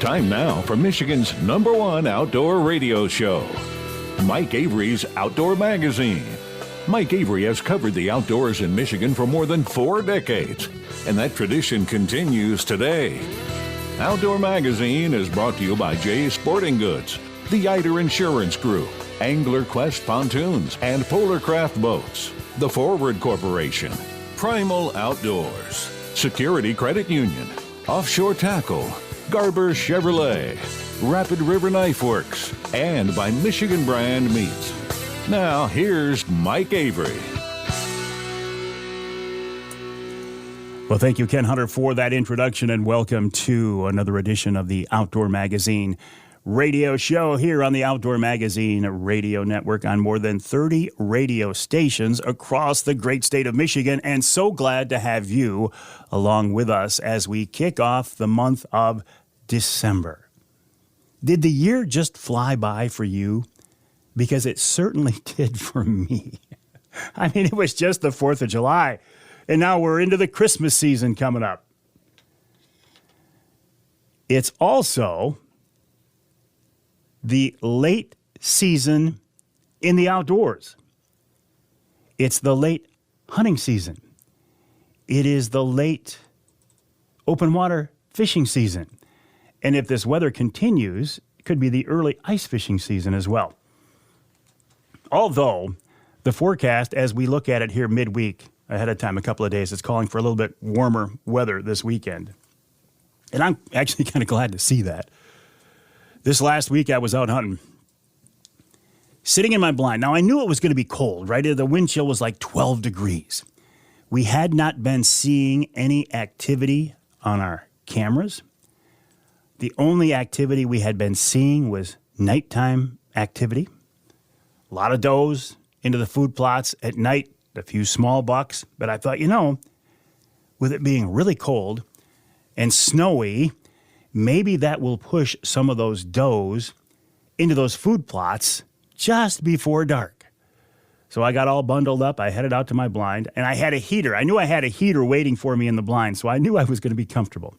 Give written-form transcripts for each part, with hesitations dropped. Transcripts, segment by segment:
Time now for Michigan's #1 outdoor radio show, Mike Avery's Outdoor Magazine. Mike Avery has covered the outdoors in Michigan for more than 4 decades, and that tradition continues today. Outdoor Magazine is brought to you by Jay's Sporting Goods, the Eider Insurance Group, Angler Quest Pontoons and Polar Craft Boats, the Forward Corporation, Primal Outdoors, Security Credit Union, Offshore Tackle, Garber Chevrolet, Rapid River Knife Works, and by Michigan Brand Meats. Now, here's Mike Avery. Well, thank you, Ken Hunter, for that introduction, and welcome to another edition of the Outdoor Magazine radio show here on the Outdoor Magazine radio network on more than 30 radio stations across the great state of Michigan. And so glad to have you along with us as we kick off the month of December. Did the year just fly by for you? Because it certainly did for me. I mean, it was just the 4th of July, and now we're into the Christmas season coming up. It's also the late season in the outdoors. It's the late hunting season. It is the late open water fishing season. And if this weather continues, it could be the early ice fishing season as well. Although the forecast, as we look at it here midweek, ahead of time, a couple of days, it's calling for a little bit warmer weather this weekend. And I'm actually kind of glad to see that. This last week, I was out hunting, sitting in my blind. Now, I knew it was going to be cold, right? The wind chill was like 12 degrees. We had not been seeing any activity on our cameras. The only activity we had been seeing was nighttime activity. A lot of does into the food plots at night, a few small bucks. But I thought, with it being really cold and snowy, maybe that will push some of those does into those food plots just before dark. So I got all bundled up. I headed out to my blind, and I had a heater. I knew I had a heater waiting for me in the blind, so I knew I was going to be comfortable.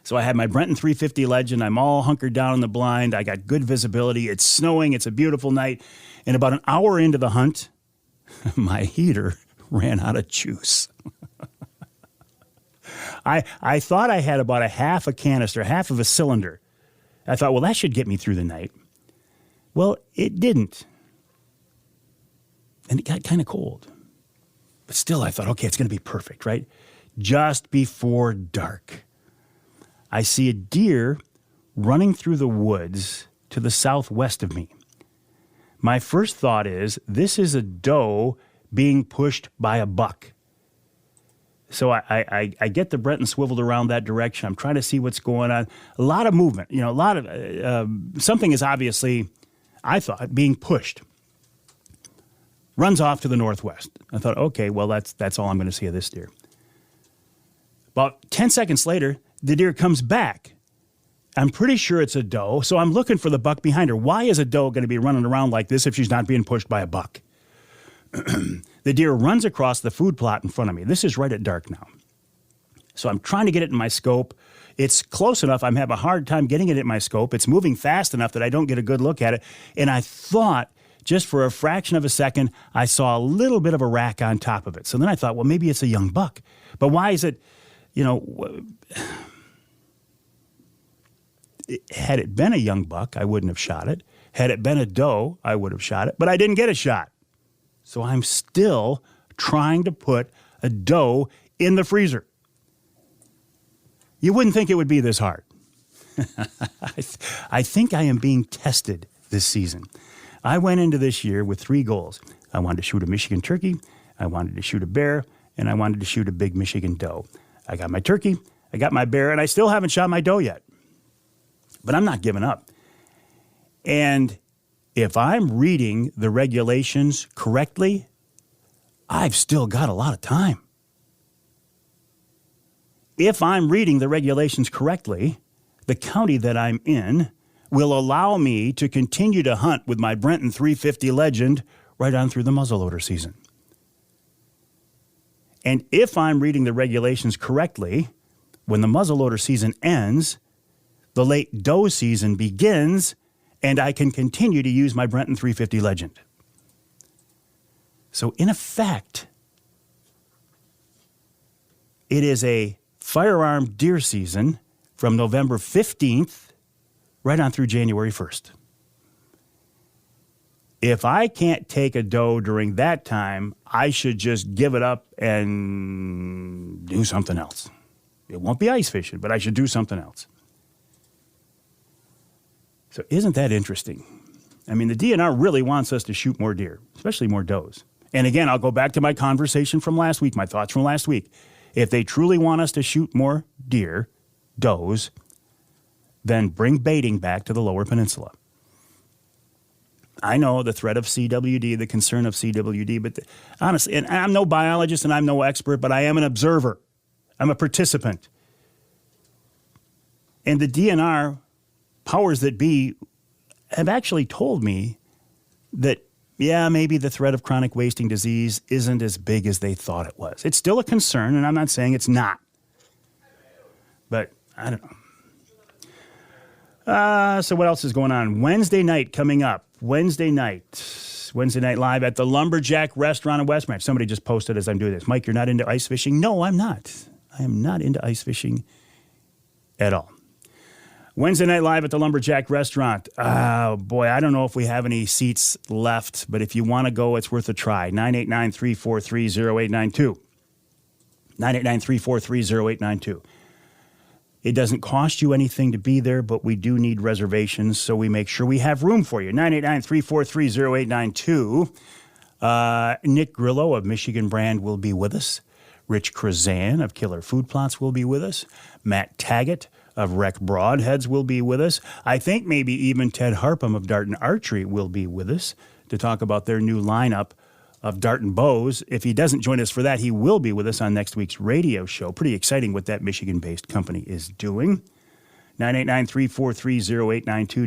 So I had my Brenton 350 Legend. I'm all hunkered down in the blind. I got good visibility. It's snowing. It's a beautiful night. And about an hour into the hunt, my heater ran out of juice. I thought I had about half a canister, half of a cylinder. I thought, well, that should get me through the night. Well, it didn't. And it got kind of cold. But still, I thought, okay, it's going to be perfect, right? Just before dark, I see a deer running through the woods to the southwest of me. My first thought is, this is a doe being pushed by a buck. So I get the Brenton swiveled around that direction. I'm trying to see what's going on. A lot of movement, a lot of, something is obviously, I thought, being pushed. Runs off to the northwest. I thought, okay, well, that's all I'm going to see of this deer. About 10 seconds later, the deer comes back. I'm pretty sure it's a doe, so I'm looking for the buck behind her. Why is a doe going to be running around like this if she's not being pushed by a buck? The deer runs across the food plot in front of me. This is right at dark now. So I'm trying to get it in my scope. It's close enough. I'm having a hard time getting it in my scope. It's moving fast enough that I don't get a good look at it. And I thought, just for a fraction of a second, I saw a little bit of a rack on top of it. So then I thought, well, maybe it's a young buck. But why is it, had it been a young buck, I wouldn't have shot it. Had it been a doe, I would have shot it. But I didn't get a shot. So I'm still trying to put a doe in the freezer. You wouldn't think it would be this hard. I think I am being tested this season. I went into this year with 3 goals. I wanted to shoot a Michigan turkey, I wanted to shoot a bear, and I wanted to shoot a big Michigan doe. I got my turkey, I got my bear, and I still haven't shot my doe yet. But I'm not giving up. And if I'm reading the regulations correctly, I've still got a lot of time. If I'm reading the regulations correctly, the county that I'm in will allow me to continue to hunt with my Brenton 350 Legend right on through the muzzleloader season. And if I'm reading the regulations correctly, when the muzzleloader season ends, the late doe season begins and I can continue to use my Brenton 350 Legend. So in effect, it is a firearm deer season from November 15th right on through January 1st. If I can't take a doe during that time, I should just give it up and do something else. It won't be ice fishing, but I should do something else. So isn't that interesting? I mean, the DNR really wants us to shoot more deer, especially more does. And again, I'll go back to my conversation from last week, my thoughts from last week. If they truly want us to shoot more deer, does, then bring baiting back to the Lower Peninsula. I know the threat of CWD, the concern of CWD, but honestly, and I'm no biologist and I'm no expert, but I am an observer. I'm a participant. And the DNR powers that be have actually told me that, yeah, maybe the threat of chronic wasting disease isn't as big as they thought it was. It's still a concern, and I'm not saying it's not. But I don't know. So what else is going on? Wednesday night coming up. Wednesday night live at the Lumberjack Restaurant in West Branch. Somebody just posted as I'm doing this. Mike, you're not into ice fishing? No, I'm not. I am not into ice fishing at all. Wednesday night live at the Lumberjack Restaurant. Oh, boy, I don't know if we have any seats left, but if you want to go, it's worth a try. 989-343-0892. 989-343-0892. It doesn't cost you anything to be there, but we do need reservations, so we make sure we have room for you. 989-343-0892. Nick Grillo of Michigan Brand will be with us. Rich Krazan of Killer Food Plots will be with us. Matt Taggett of Rec Broadheads will be with us. I think maybe even Ted Harpham of Dart and Archery will be with us to talk about their new lineup of dart and bows. If he doesn't join us for that, he will be with us on next week's radio show. Pretty exciting what that Michigan-based company is doing. 989-343-0892,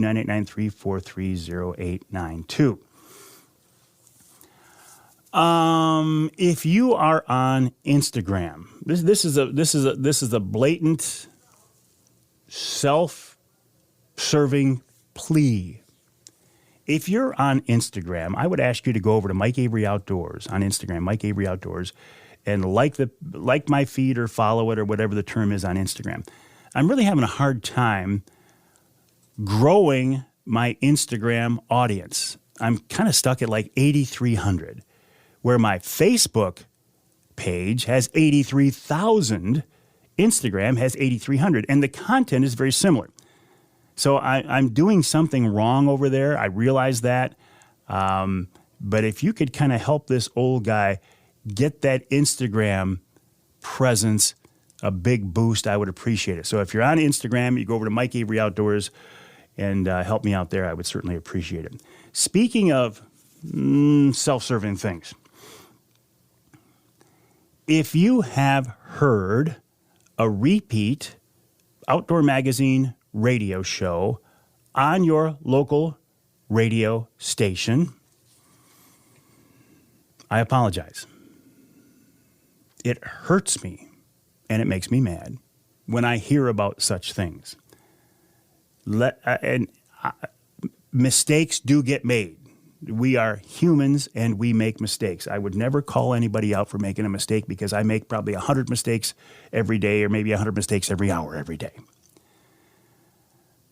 989-343-0892. If you are on Instagram, this is a blatant self-serving plea. If you're on Instagram, I would ask you to go over to Mike Avery Outdoors on Instagram, Mike Avery Outdoors, and like my feed or follow it or whatever the term is on Instagram. I'm really having a hard time growing my Instagram audience. I'm kind of stuck at like 8,300, where my Facebook page has 83,000, Instagram has 8,300, and the content is very similar. So I'm doing something wrong over there. I realize that. But if you could kind of help this old guy get that Instagram presence a big boost, I would appreciate it. So if you're on Instagram, you go over to Mike Avery Outdoors and help me out there. I would certainly appreciate it. Speaking of self-serving things, if you have heard a repeat Outdoor Magazine radio show on your local radio station, I apologize. It hurts me and it makes me mad when I hear about such things. Mistakes do get made. We are humans and we make mistakes. I would never call anybody out for making a mistake because I make probably 100 mistakes every day or maybe 100 mistakes every hour every day.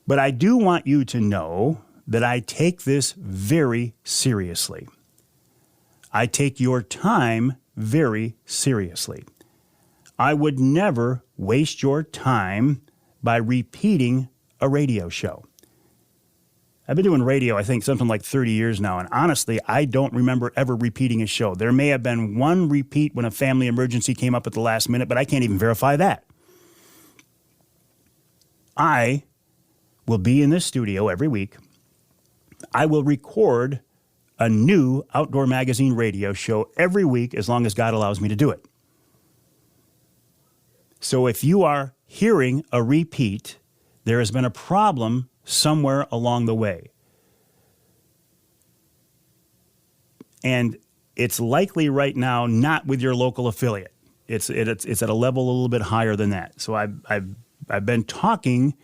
But I do want you to know that I take this very seriously. I take your time very seriously. I would never waste your time by repeating a radio show. I've been doing radio, I think, something like 30 years now, and honestly, I don't remember ever repeating a show. There may have been one repeat when a family emergency came up at the last minute, but I can't even verify that. I will be in this studio every week. I will record a new Outdoor Magazine radio show every week as long as God allows me to do it. So if you are hearing a repeat, there has been a problem somewhere along the way. And it's likely right now not with your local affiliate. It's at a level a little bit higher than that. So I've been talking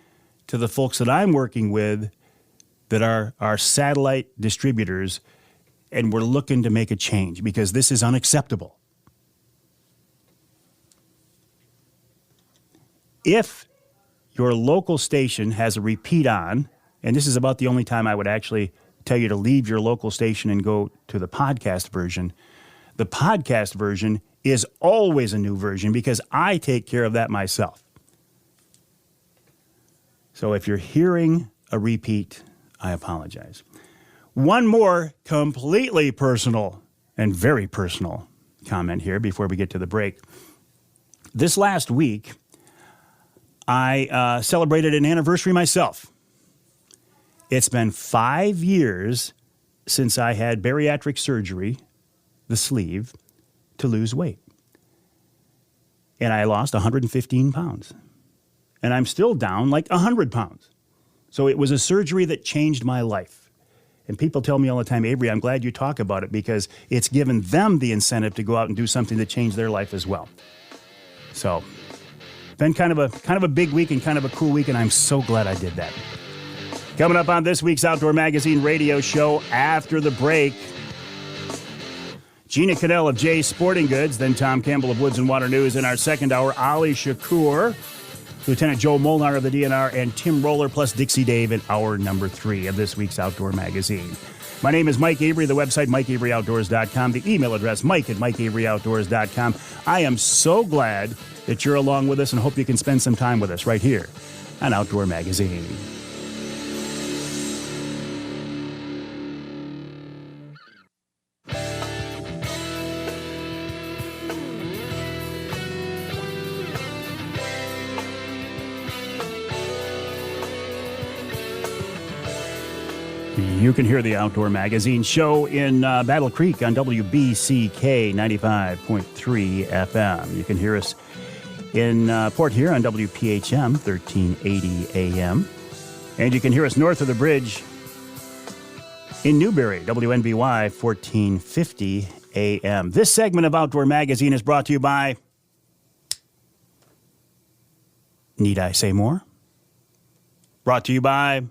to the folks that I'm working with that are our satellite distributors, and we're looking to make a change because this is unacceptable. If your local station has a repeat on, and this is about the only time I would actually tell you to leave your local station and go to the podcast version, the podcast version is always a new version because I take care of that myself. So if you're hearing a repeat, I apologize. One more completely personal and very personal comment here before we get to the break. This last week, I celebrated an anniversary myself. It's been 5 years since I had bariatric surgery, the sleeve, to lose weight. And I lost 115 pounds. And I'm still down like 100 pounds. So it was a surgery that changed my life. And people tell me all the time, Avery, I'm glad you talk about it because it's given them the incentive to go out and do something that changed their life as well. So, been kind of a big week and kind of a cool week, and I'm so glad I did that. Coming up on this week's Outdoor Magazine radio show after the break, Jeania Canel of Jay's Sporting Goods, then Tom Campbell of Woods-n-Waternews in our second hour, Ali Shakoor, Lieutenant Joe Molnar of the DNR, and Tim Roller plus Dixie Dave in hour number 3 of this week's Outdoor Magazine. My name is Mike Avery, the website MikeAveryOutdoors.com, the email address Mike@MikeAveryOutdoors.com. I am so glad that you're along with us and hope you can spend some time with us right here on Outdoor Magazine. You can hear the Outdoor Magazine show in Battle Creek on WBCK 95.3 FM. You can hear us in Port Huron on WPHM 1380 AM. And you can hear us north of the bridge in Newberry, WNBY 1450 AM. This segment of Outdoor Magazine is brought to you by, need I say more? Brought to you by,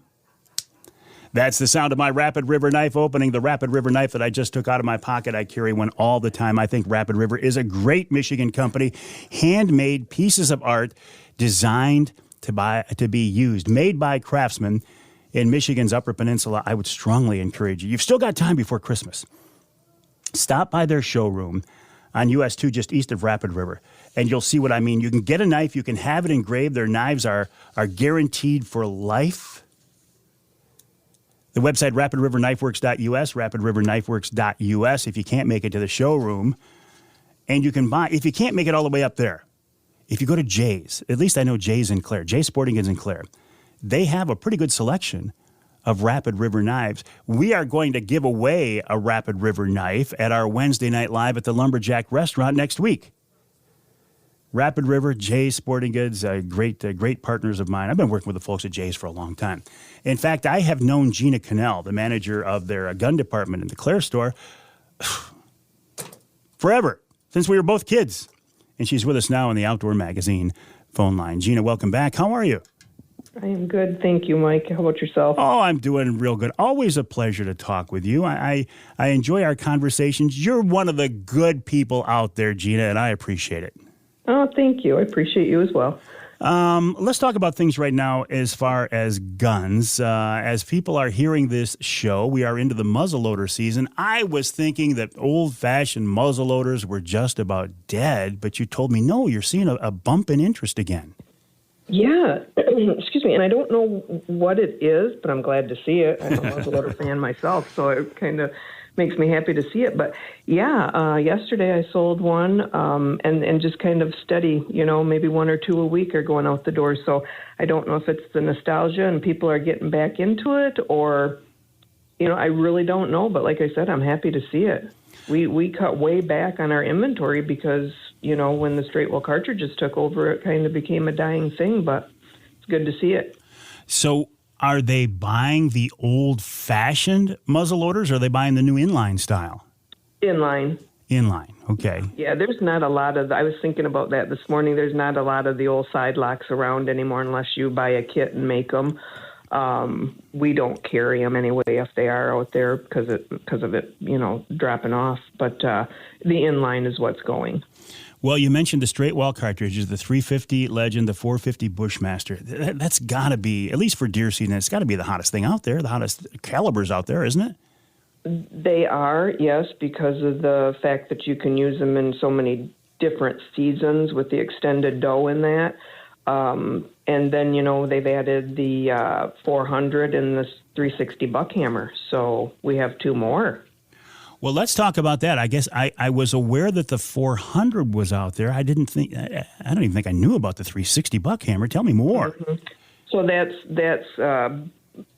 that's the sound of my Rapid River knife opening. The Rapid River knife that I just took out of my pocket. I carry one all the time. I think Rapid River is a great Michigan company. Handmade pieces of art designed to be used, made by craftsmen in Michigan's Upper Peninsula. I would strongly encourage you. You've still got time before Christmas. Stop by their showroom on US 2 just east of Rapid River, and you'll see what I mean. You can get a knife. You can have it engraved. Their knives are guaranteed for life. The website, rapidriverknifeworks.us, rapidriverknifeworks.us, if you can't make it to the showroom. And you can buy, if you can't make it all the way up there, if you go to Jay's, at least I know Jay's in Clare, Jay's Sporting Goods in Clare, they have a pretty good selection of Rapid River knives. We are going to give away a Rapid River knife at our Wednesday night live at the Lumberjack Restaurant next week. Rapid River, Jay's Sporting Goods, great partners of mine. I've been working with the folks at Jay's for a long time. In fact, I have known Jeania Canel, the manager of their gun department in the Clare store, forever, since we were both kids. And she's with us now on the Outdoor Magazine phone line. Jeania, welcome back. How are you? I am good. Thank you, Mike. How about yourself? Oh, I'm doing real good. Always a pleasure to talk with you. I enjoy our conversations. You're one of the good people out there, Jeania, and I appreciate it. Oh, thank you. I appreciate you as well. Let's talk about things right now as far as guns. As people are hearing this show, we are into the muzzleloader season. I was thinking that old-fashioned muzzleloaders were just about dead, but you told me, no, you're seeing a bump in interest again. Yeah. Excuse me. And I don't know what it is, but I'm glad to see it. I'm a muzzleloader fan myself, so it kind of makes me happy to see it. But yeah, yesterday I sold one, and just kind of steady, maybe 1 or 2 a week are going out the door. So I don't know if it's the nostalgia and people are getting back into it, or, I really don't know. But like I said, I'm happy to see it. We cut way back on our inventory because, when the straight well cartridges took over, it kind of became a dying thing, but it's good to see it. So are they buying the old-fashioned muzzleloaders, or are they buying the new inline style? Inline. Inline, okay. Yeah, there's not a lot of, I was thinking about that this morning. There's not a lot of the old side locks around anymore unless you buy a kit and make them. We don't carry them anyway if they are out there because of it, dropping off. But the inline is what's going. Well, you mentioned the straight wall cartridges, the 350 Legend, the 450 Bushmaster. That's got to be, at least for deer season, it's got to be the hottest thing out there, the hottest calibers out there, isn't it? They are, yes, because of the fact that you can use them in so many different seasons with the extended doe in that. And then, they've added the 400 and the 360 buckhammer. So we have two more. Well, let's talk about that. I guess I was aware that the 400 was out there. I don't even think I knew about the 360 buckhammer. Tell me more. Mm-hmm. So that's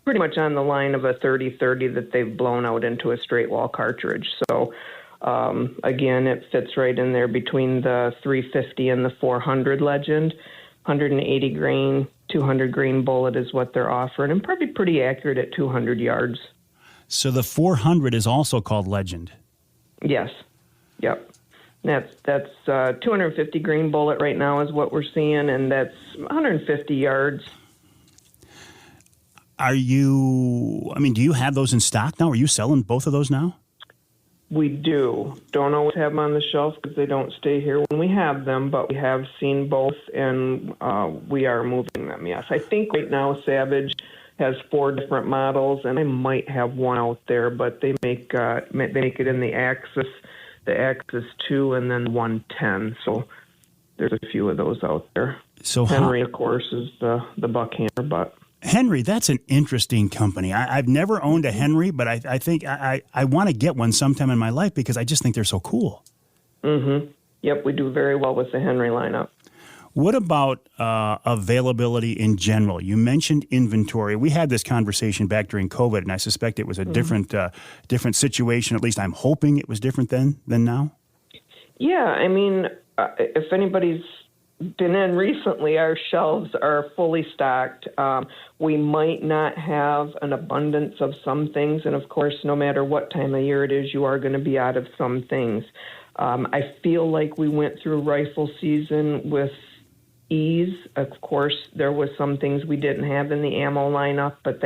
pretty much on the line of a 30-30 that they've blown out into a straight wall cartridge. So, again, it fits right in there between the 350 and the 400 Legend. 180 grain, 200 grain bullet is what they're offering, and probably pretty accurate at 200 yards. So the 400 is also called Legend. Yes. Yep. That's 250 grain bullet right now is what we're seeing, and that's 150 yards. Do you have those in stock now? Are you selling both of those now? We do. Don't always have them on the shelf because they don't stay here when we have them, but we have seen both, and we are moving them, yes. I think right now Savage has 4 different models, and I might have one out there, but they make it in the Axis 2, and then 110. So there's a few of those out there. So Henry, of course, is the buckhammer, but Henry, that's an interesting company. I've never owned a Henry, but I think I want to get one sometime in my life because I just think they're so cool. Mm-hmm. Yep, we do very well with the Henry lineup. What about availability in general? You mentioned inventory. We had this conversation back during COVID, and I suspect it was a different situation. At least I'm hoping it was different then than now. Yeah, I mean, if anybody's been in recently, our shelves are fully stocked. We might not have an abundance of some things, and of course, no matter what time of year it is, you are going to be out of some things. I feel like we went through rifle season with ease. Of course, there was some things we didn't have in the ammo lineup, but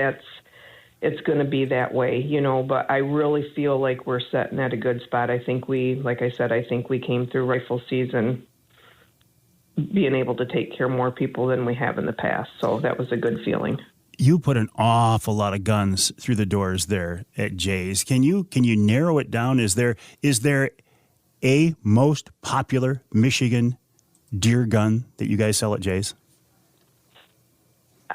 it's going to be that way, but I really feel like we're sitting at a good spot. I think like I said, I think we came through rifle season being able to take care of more people than we have in the past. So that was a good feeling. You put an awful lot of guns through the doors there at Jay's. Can you narrow it down? Is there a most popular Michigan deer gun that you guys sell at Jay's?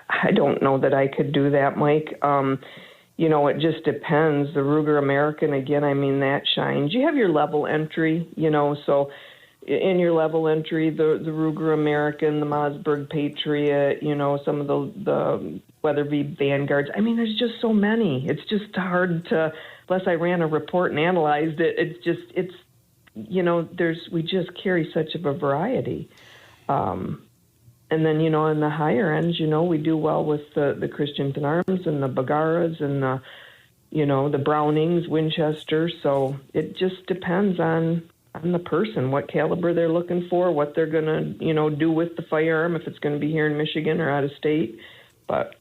I don't know that I could do that, Mike. It just depends. The Ruger American, again, I mean, that shines. You have your level entry, so in your level entry, the Ruger American, the Mossberg Patriot, some of the Weatherby Vanguards. I mean, there's just so many. It's just hard to, unless I ran a report and analyzed it, we just carry such of a variety. And then, in the higher ends, we do well with the Christian Arms and the Bagaras and the Brownings, Winchester. So it just depends on the person, what caliber they're looking for, what they're going to, do with the firearm, if it's going to be here in Michigan or out of state. But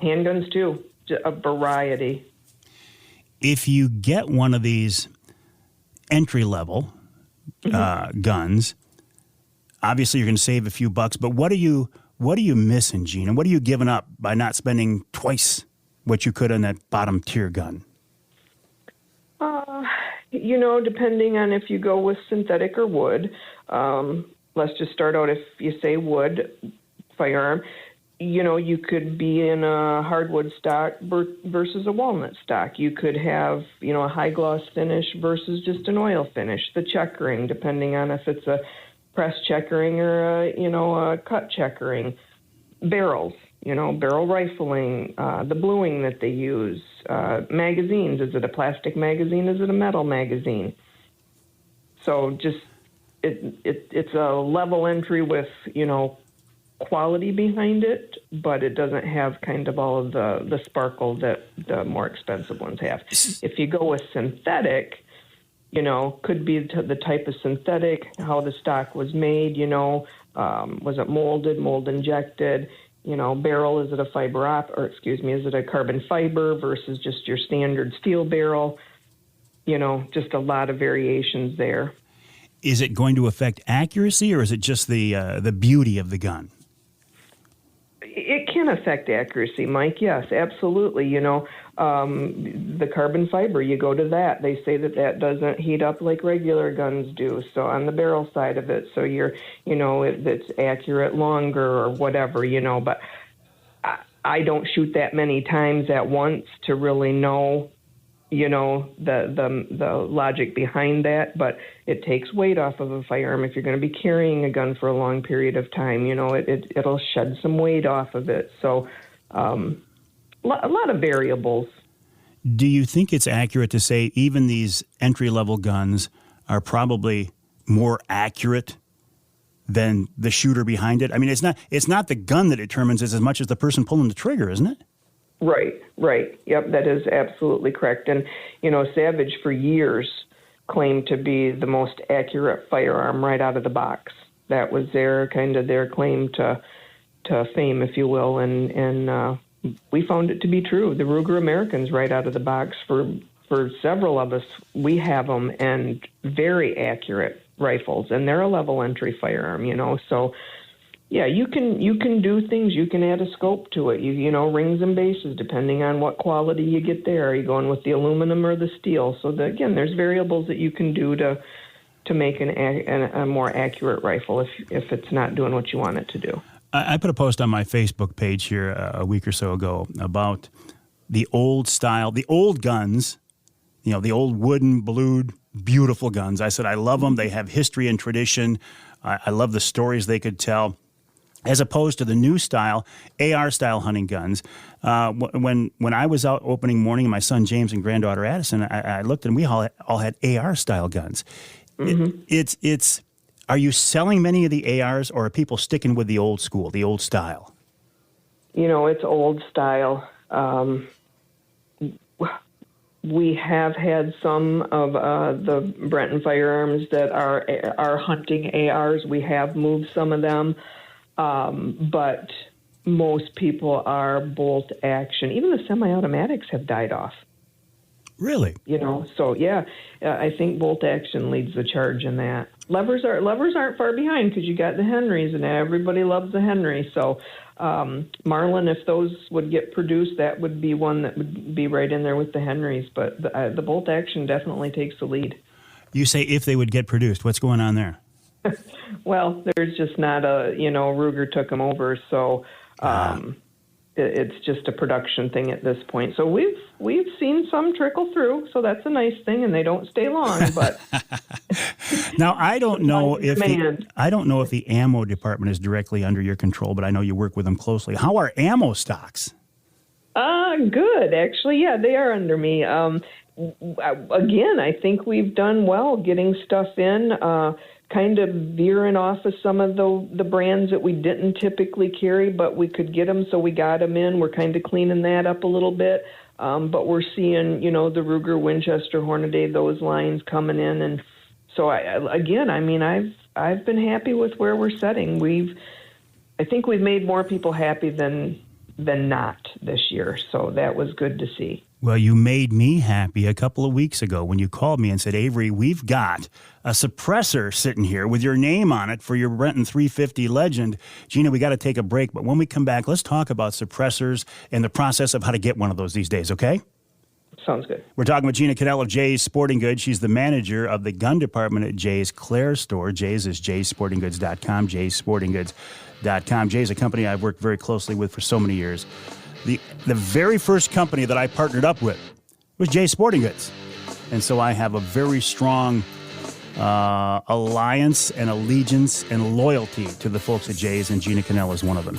handguns, too, a variety. If you get one of these entry-level guns, obviously you're going to save a few bucks, but what are you missing, Jeania? What are you giving up by not spending twice what you could on that bottom-tier gun? Depending on if you go with synthetic or wood, let's just start out if you say wood firearm, you could be in a hardwood stock versus a walnut stock. You could have, a high gloss finish versus just an oil finish. The checkering, depending on if it's a press checkering or a cut checkering. Barrels, barrel rifling, the bluing that they use. Magazines, is it a plastic magazine? Is it a metal magazine? So just it's a level entry with, quality behind it, but it doesn't have kind of all of the sparkle that the more expensive ones have. If you go with synthetic, Could be the type of synthetic, how the stock was made, was it mold injected, barrel, is it a is it a carbon fiber versus just your standard steel barrel? Just a lot of variations there. Is it going to affect accuracy, or is it just the beauty of the gun? It can affect accuracy, Mike. Yes, absolutely. The carbon fiber, you go to that. They say that doesn't heat up like regular guns do. So on the barrel side of it, so it's accurate longer or whatever, But I don't shoot that many times at once to really know, the logic behind that. But it takes weight off of a firearm. If you're going to be carrying a gun for a long period of time, it'll shed some weight off of it. So a lot of variables. Do you think it's accurate to say even these entry-level guns are probably more accurate than the shooter behind it? I mean, it's not the gun that determines it as much as the person pulling the trigger, isn't it? Right. Yep, that is absolutely correct. And, Savage for years claimed to be the most accurate firearm right out of the box. That was their claim to fame, if you will. And we found it to be true. The Ruger Americans right out of the box, for several of us, we have them, and very accurate rifles. And they're a level entry firearm, So yeah, you can do things. You can add a scope to it. Rings and bases, depending on what quality you get there. Are you going with the aluminum or the steel? So again, there's variables that you can do to make a more accurate rifle if it's not doing what you want it to do. I put a post on my Facebook page here a week or so ago about the old style, the old guns, the old wooden, blued, beautiful guns. I said I love them. They have history and tradition. I love the stories they could tell, as opposed to the new style, AR-style hunting guns. When I was out opening morning, my son James and granddaughter Addison, I looked and we all had AR-style guns. Mm-hmm. Are you selling many of the ARs, or are people sticking with the old school, the old style? It's old style. We have had some of the Brenton firearms that are hunting ARs. We have moved some of them. But most people are bolt action. Even the semi-automatics have died off. Really? So yeah, I think bolt action leads the charge in that. Levers aren't far behind, because you got the Henrys, and everybody loves the Henry. So Marlin, if those would get produced, that would be one that would be right in there with the Henrys. But the bolt action definitely takes the lead. You say if they would get produced. What's going on there? Well, there's just not Ruger took them over, so it's just a production thing at this point. So we've seen some trickle through, so that's a nice thing, and they don't stay long. But now I don't know if the ammo department is directly under your control, but I know you work with them closely. How are ammo stocks? Good, actually. Yeah, they are under me. Again, I think we've done well getting stuff in. Kind of veering off of some of the brands that we didn't typically carry, but we could get them, so we got them in. We're kind of cleaning that up a little bit, but we're seeing, the Ruger, Winchester, Hornady, those lines coming in, and so I've been happy with where we're setting. I think we've made more people happy than not this year, so that was good to see. Well, you made me happy a couple of weeks ago when you called me and said, Avery, we've got a suppressor sitting here with your name on it for your Brenton 350 Legend. Jeania, we got to take a break, but when we come back, let's talk about suppressors and the process of how to get one of those these days, okay? Sounds good. We're talking with Jeania Canel of Jay's Sporting Goods. She's the manager of the gun department at Jay's Clare store. Jay's is jaysportinggoods.com, jaysportinggoods.com. Jay's a company I've worked very closely with for so many years. The very first company that I partnered up with was Jay's Sporting Goods. And so I have a very strong alliance and allegiance and loyalty to the folks at Jay's, and Jeania Canel is one of them.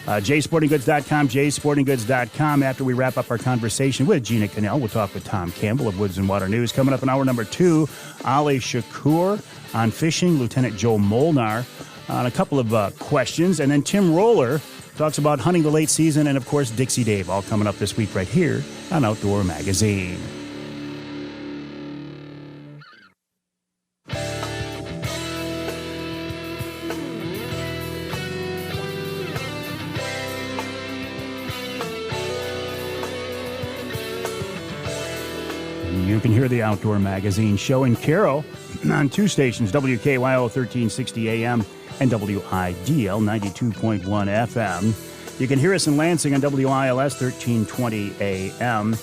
jaysportinggoods.com, jaysportinggoods.com. After we wrap up our conversation with Jeania Canel, we'll talk with Tom Campbell of Woods-n-Waternews. Coming up in hour number 2, Ali Shakoor on fishing, Lieutenant Joe Molnar on a couple of questions, and then Tim Roller talks about hunting the late season, and, of course, Dixie Dave, all coming up this week right here on Outdoor Magazine. We're the Outdoor Magazine show in Carroll on two stations, WKYO 1360 AM and WIDL 92.1 FM. You can hear us in Lansing on WILS 1320 AM.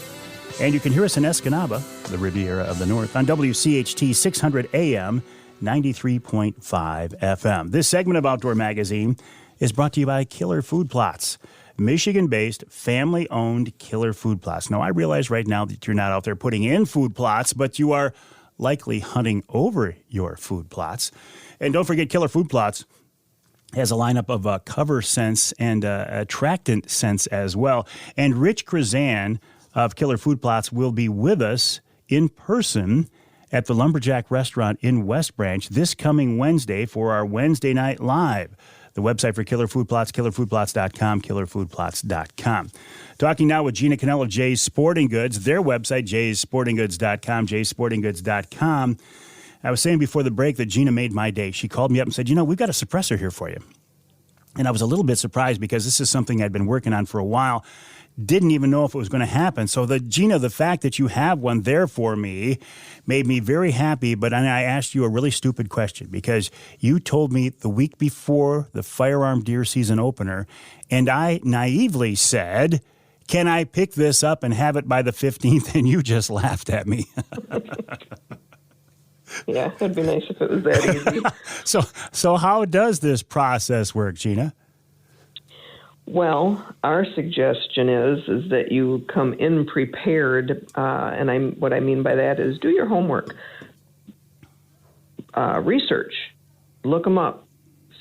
And you can hear us in Escanaba, the Riviera of the North, on WCHT 600 AM 93.5 FM. This segment of Outdoor Magazine is brought to you by Killer Food Plots, Michigan-based, family-owned Killer Food Plots. Now, I realize right now that you're not out there putting in food plots, but you are likely hunting over your food plots. And don't forget, Killer Food Plots has a lineup of cover scents and attractant scents as well. And Rich Krazan of Killer Food Plots will be with us in person at the Lumberjack Restaurant in West Branch this coming Wednesday for our Wednesday Night Live. The website for Killer Food Plots, killerfoodplots.com, killerfoodplots.com. Talking now with Jeania Canel of Jay's Sporting Goods, their website, jaysportinggoods.com, jaysportinggoods.com. I was saying before the break that Jeania made my day. She called me up and said, we've got a suppressor here for you. And I was a little bit surprised because this is something I'd been working on for a while. Didn't even know if it was going to happen. So Jeania, the fact that you have one there for me made me very happy. But I asked you a really stupid question because you told me the week before the firearm deer season opener, and I naively said, can I pick this up and have it by the 15th? And you just laughed at me. Yeah, it'd be nice if it was that easy. So how does this process work, Jeania? Well, our suggestion is that you come in prepared, and what I mean by that is do your homework, research, look them up,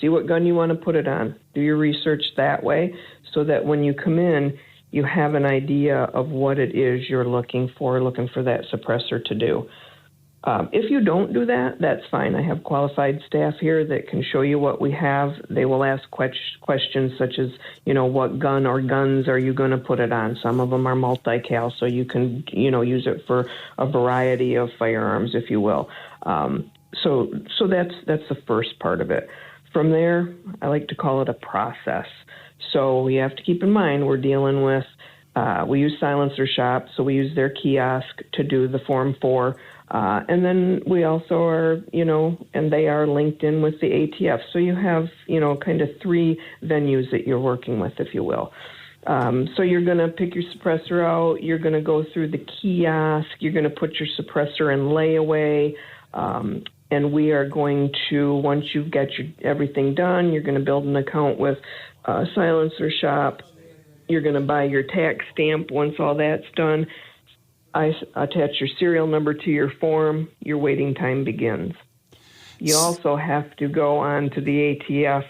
see what gun you want to put it on, do your research that way, so that when you come in, you have an idea of what it is you're looking for that suppressor to do. If you don't do that, that's fine. I have qualified staff here that can show you what we have. They will ask questions such as, what gun or guns are you going to put it on? Some of them are multi-cal, so you can, use it for a variety of firearms, if you will. So that's the first part of it. From there, I like to call it a process. So we have to keep in mind we're dealing with, we use Silencer Shop, so we use their kiosk to do the Form 4. And then we also are, and they are linked in with the ATF. So you have, kind of three venues that you're working with, if you will. So you're going to pick your suppressor out. You're going to go through the kiosk. You're going to put your suppressor in layaway. And we are going to, once you've got everything done, you're going to build an account with Silencer Shop. You're going to buy your tax stamp once all that's done. I attach your serial number to your form. Your waiting time begins. You also have to go on to the ATF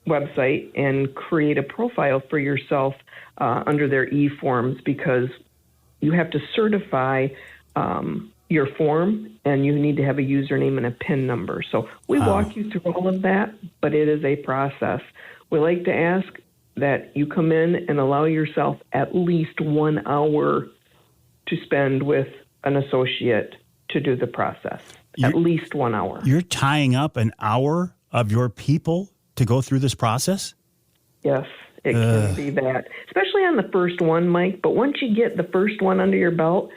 website and create a profile for yourself under their e-forms because you have to certify your form and you need to have a username and a PIN number. So we walk you through all of that, but it is a process. We like to ask that you come in and allow yourself at least 1 hour to spend with an associate to do the process. At least 1 hour. You're tying up an hour of your people to go through this process? Yes, it can be that. Especially on the first one, Mike. But once you get the first one under your belt,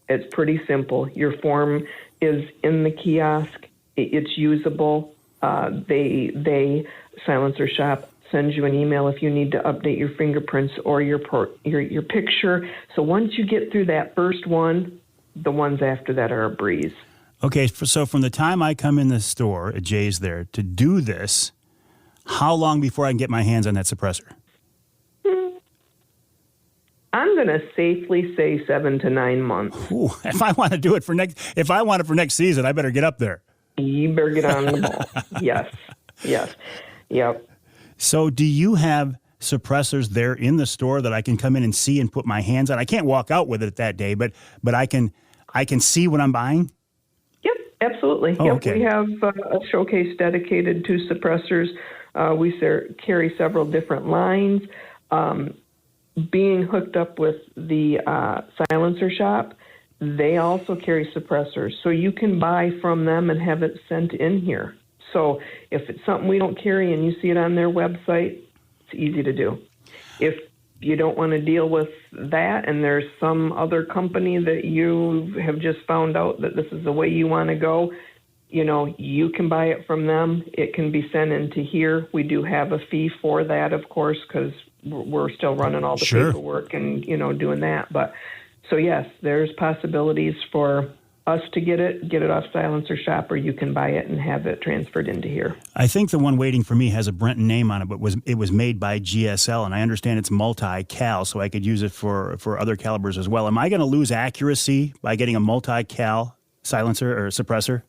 it's pretty simple. Your form is in the kiosk. It's usable. They Silencer Shop sends you an email if you need to update your fingerprints or your picture. So once you get through that first one, the ones after that are a breeze. Okay, so from the time I come in the store at Jay's there to do this, how long before I can get my hands on that suppressor? I'm going to safely say 7 to 9 months. Ooh, if I want to do it for next season, I better get up there. You better get on the ball. Yes. Yep. So do you have suppressors there in the store that I can come in and see and put my hands on? I can't walk out with it that day, but I can see what I'm buying? Yep, absolutely. Oh, yep. okay. We have a showcase dedicated to suppressors. We carry several different lines. Being hooked up with the Silencer Shop, they also carry suppressors. So you can buy from them and have it sent in here. So if it's something we don't carry and you see it on their website, it's easy to do. If you don't want to deal with that, and there's some other company that you have just found out that this is the way you want to go, you can buy it from them. It can be sent into here. We do have a fee for that, of course, because we're still running all the paperwork and, doing that. But so, yes, there's possibilities for us to get it off Silencer Shop, or you can buy it and have it transferred into here. I think the one waiting for me has a Brenton name on it, but it was made by GSL, and I understand it's multi-cal, so I could use it for other calibers as well. Am I going to lose accuracy by getting a multi-cal silencer or suppressor?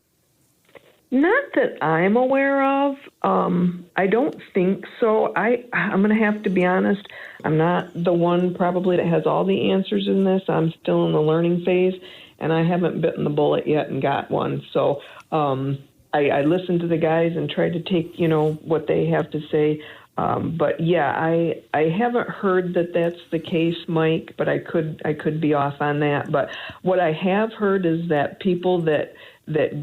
Not that I'm aware of. I don't think so. I'm going to have to be honest. I'm not the one probably that has all the answers in this. I'm still in the learning phase, and I haven't bitten the bullet yet and got one. So I listened to the guys and tried to take, what they have to say. But yeah, I haven't heard that that's the case, Mike, but I could be off on that. But what I have heard is that people that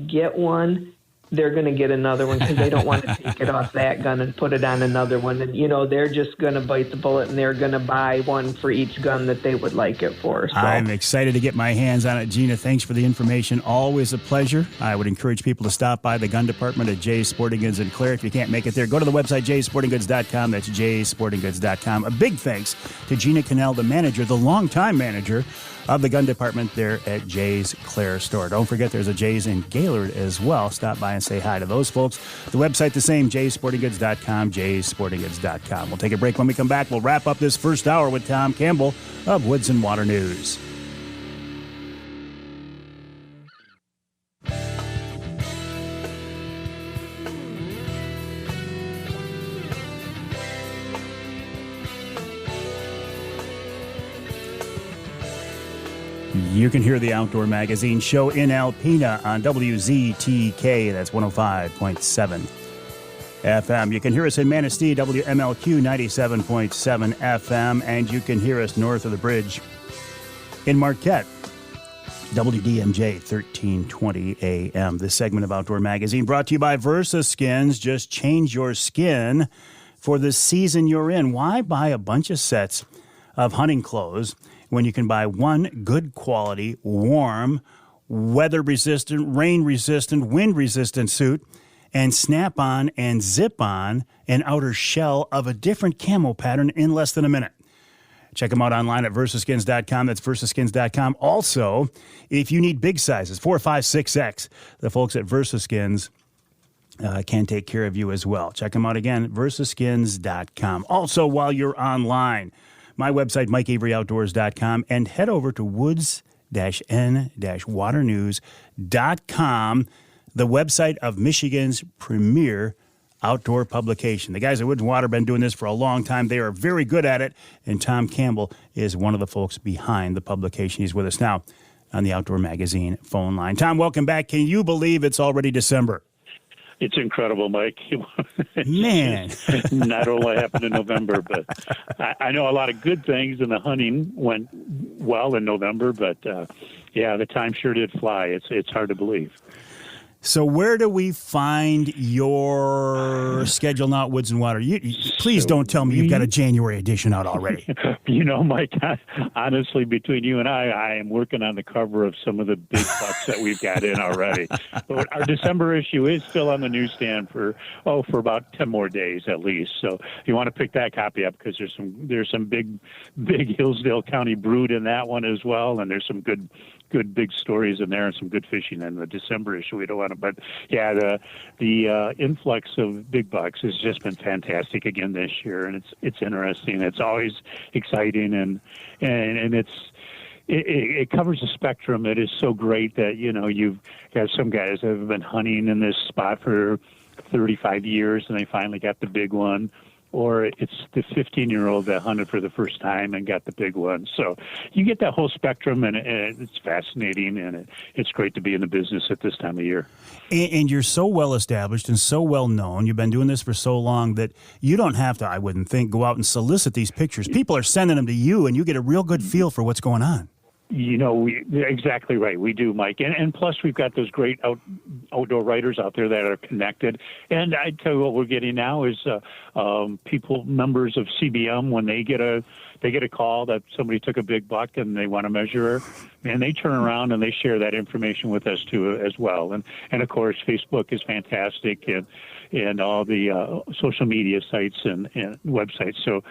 get one, they're going to get another one because they don't want to take it off that gun and put it on another one. And, they're just going to bite the bullet, and they're going to buy one for each gun that they would like it for. So. I'm excited to get my hands on it. Jeania, thanks for the information. Always a pleasure. I would encourage people to stop by the gun department at Jay's Sporting Goods in Clare. If you can't make it there, go to the website, jaysportinggoods.com. That's jaysportinggoods.com. A big thanks to Jeania Canel, the manager, the longtime manager of the gun department there at Jay's Clare store. Don't forget there's a Jay's in Gaylord as well. Stop by and say hi to those folks. The website the same, jaysportinggoods.com, jaysportinggoods.com. We'll take a break. When we come back, we'll wrap up this first hour with Tom Campbell of Woods-n-Waternews. You can hear the Outdoor Magazine show in Alpena on WZTK. That's 105.7 FM. You can hear us in Manistee, WMLQ 97.7 FM. And you can hear us north of the bridge in Marquette, WDMJ 1320 AM. This segment of Outdoor Magazine brought to you by Versa Skins. Just change your skin for the season you're in. Why buy a bunch of sets of hunting clothes when you can buy one good quality, warm, weather-resistant, rain-resistant, wind-resistant suit and snap on and zip on an outer shell of a different camo pattern in less than a minute? Check them out online at versaskins.com. That's versaskins.com. Also, if you need big sizes, 4, 5, 6X, the folks at Versaskins can take care of you as well. Check them out again, versaskins.com. Also, while you're online, my website, MikeAveryOutdoors.com, and head over to woods-n-waternews.com, the website of Michigan's premier outdoor publication. The guys at Woods-n-Water have been doing this for a long time. They are very good at it, and Tom Campbell is one of the folks behind the publication. He's with us now on the Outdoor Magazine phone line. Tom, welcome back. Can you believe it's already December? It's incredible, Mike. Man. Not only happened in November, but I know a lot of good things, and the hunting went well in November, but yeah, the time sure did fly. It's hard to believe. So where do we find your schedule now at Woods-n-Water? Please don't tell me you've got a January edition out already. Mike, honestly, between you and I am working on the cover of some of the big bucks that we've got in already. But our December issue is still on the newsstand for about 10 more days at least. So you want to pick that copy up because there's some big Hillsdale County brood in that one as well, and there's some good big stories in there and some good fishing in the December issue. We don't want to, but yeah, the influx of big bucks has just been fantastic again this year, and it's interesting. It's always exciting, and it covers a spectrum. It is so great that you've got some guys that have been hunting in this spot for 35 years, and they finally got the big one. Or it's the 15-year-old that hunted for the first time and got the big one. So you get that whole spectrum, and it's fascinating, and it's great to be in the business at this time of year. And you're so well established and so well known. You've been doing this for so long that you don't have to, I wouldn't think, go out and solicit these pictures. People are sending them to you, and you get a real good feel for what's going on. Exactly right. We do, Mike. And plus, we've got those great outdoor writers out there that are connected. And I tell you what we're getting now is members of CBM, when they get a call that somebody took a big buck and they want to measure her, and they turn around and they share that information with us too as well. And of course, Facebook is fantastic, and all the social media sites and websites. So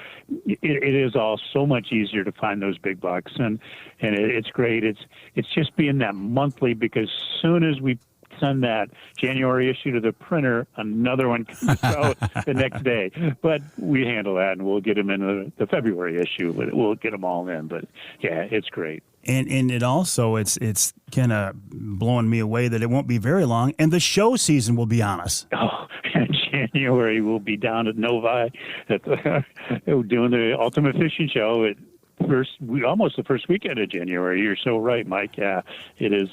it is all so much easier to find those big bucks, and it's great. It's just being that monthly, because soon as we send that January issue to the printer, another one comes out the next day. But we handle that, and we'll get them in the February issue. But we'll get them all in. But yeah, it's great. And it also, it's kind of blowing me away that it won't be very long, and the show season will be on us. Oh, in January we'll be down at Novi doing the Ultimate Fishing Show almost the first weekend of January. You're so right, Mike. Yeah, it is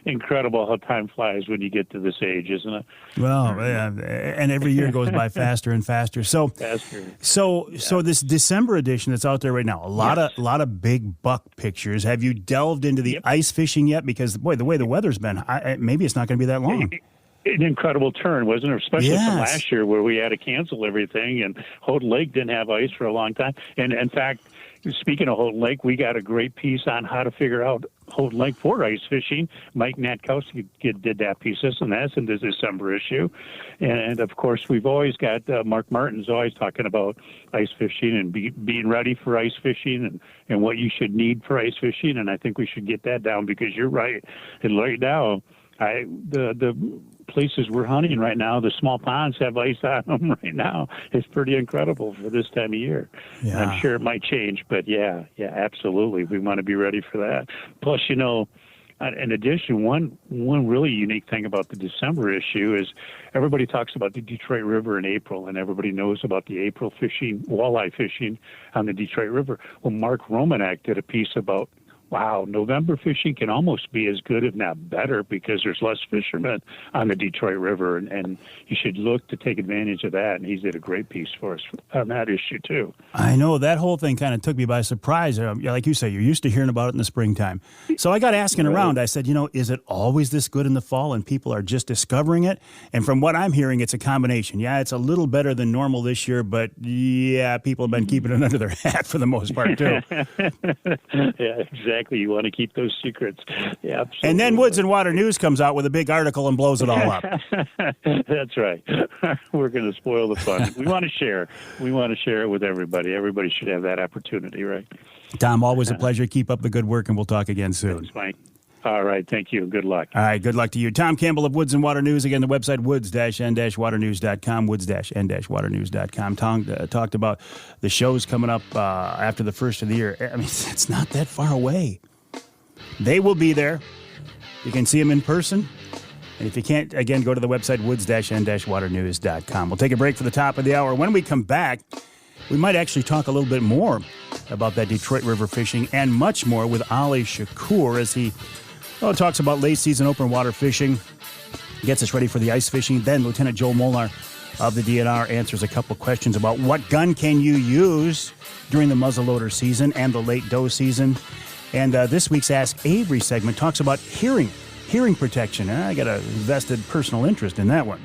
incredible how time flies when you get to this age, isn't it? Well, and every year goes by faster and faster. So this December edition that's out there right now, a lot of big buck pictures. Have you delved into the ice fishing yet? Because boy, the way the weather's been, maybe it's not going to be that long. An incredible turn, wasn't it? Especially from last year, where we had to cancel everything, and Houghton Lake didn't have ice for a long time. And in fact, speaking of Houghton Lake, we got a great piece on how to figure out Houghton Lake for ice fishing. Mike Natkowski did that piece, and that's in the December issue. And of course, we've always got Mark Martin's always talking about ice fishing and being ready for ice fishing and what you should need for ice fishing. And I think we should get that down, because you're right. And right now, the places we're hunting right now, the small ponds have ice on them right now. It's pretty incredible for this time of year. Yeah. I'm sure it might change, but yeah, absolutely. We want to be ready for that. Plus, in addition, one really unique thing about the December issue is everybody talks about the Detroit River in April, and everybody knows about the April fishing, walleye fishing on the Detroit River. Well, Mark Romanek did a piece about, wow, November fishing can almost be as good, if not better, because there's less fishermen on the Detroit River, and you should look to take advantage of that. And he did a great piece for us on that issue, too. I know. That whole thing kind of took me by surprise. Like you say, you're used to hearing about it in the springtime. So I got asking around. I said, is it always this good in the fall and people are just discovering it? And from what I'm hearing, it's a combination. Yeah, it's a little better than normal this year, but yeah, people have been keeping it under their hat for the most part, too. Yeah, exactly. You want to keep those secrets. Yeah, absolutely. And then Woods-n-Waternews comes out with a big article and blows it all up. That's right. We're going to spoil the fun. We want to share. We want to share it with everybody. Everybody should have that opportunity, right? Tom, always a pleasure. Keep up the good work, and we'll talk again soon. Thanks, Mike. All right. Thank you. Good luck. All right. Good luck to you. Tom Campbell of Woods-n-Waternews. Again, the website, woods-n-waternews.com, woods-n-waternews.com. Tom talked about the shows coming up after the first of the year. I mean, it's not that far away. They will be there. You can see them in person. And if you can't, again, go to the website, woods-n-waternews.com. We'll take a break for the top of the hour. When we come back, we might actually talk a little bit more about that Detroit River fishing and much more with Ali Shakoor as he talks about late season open water fishing, gets us ready for the ice fishing. Then Lieutenant Joe Molnar of the DNR answers a couple questions about what gun can you use during the muzzleloader season and the late doe season. And this week's Ask Avery segment talks about hearing protection. I got a vested personal interest in that one.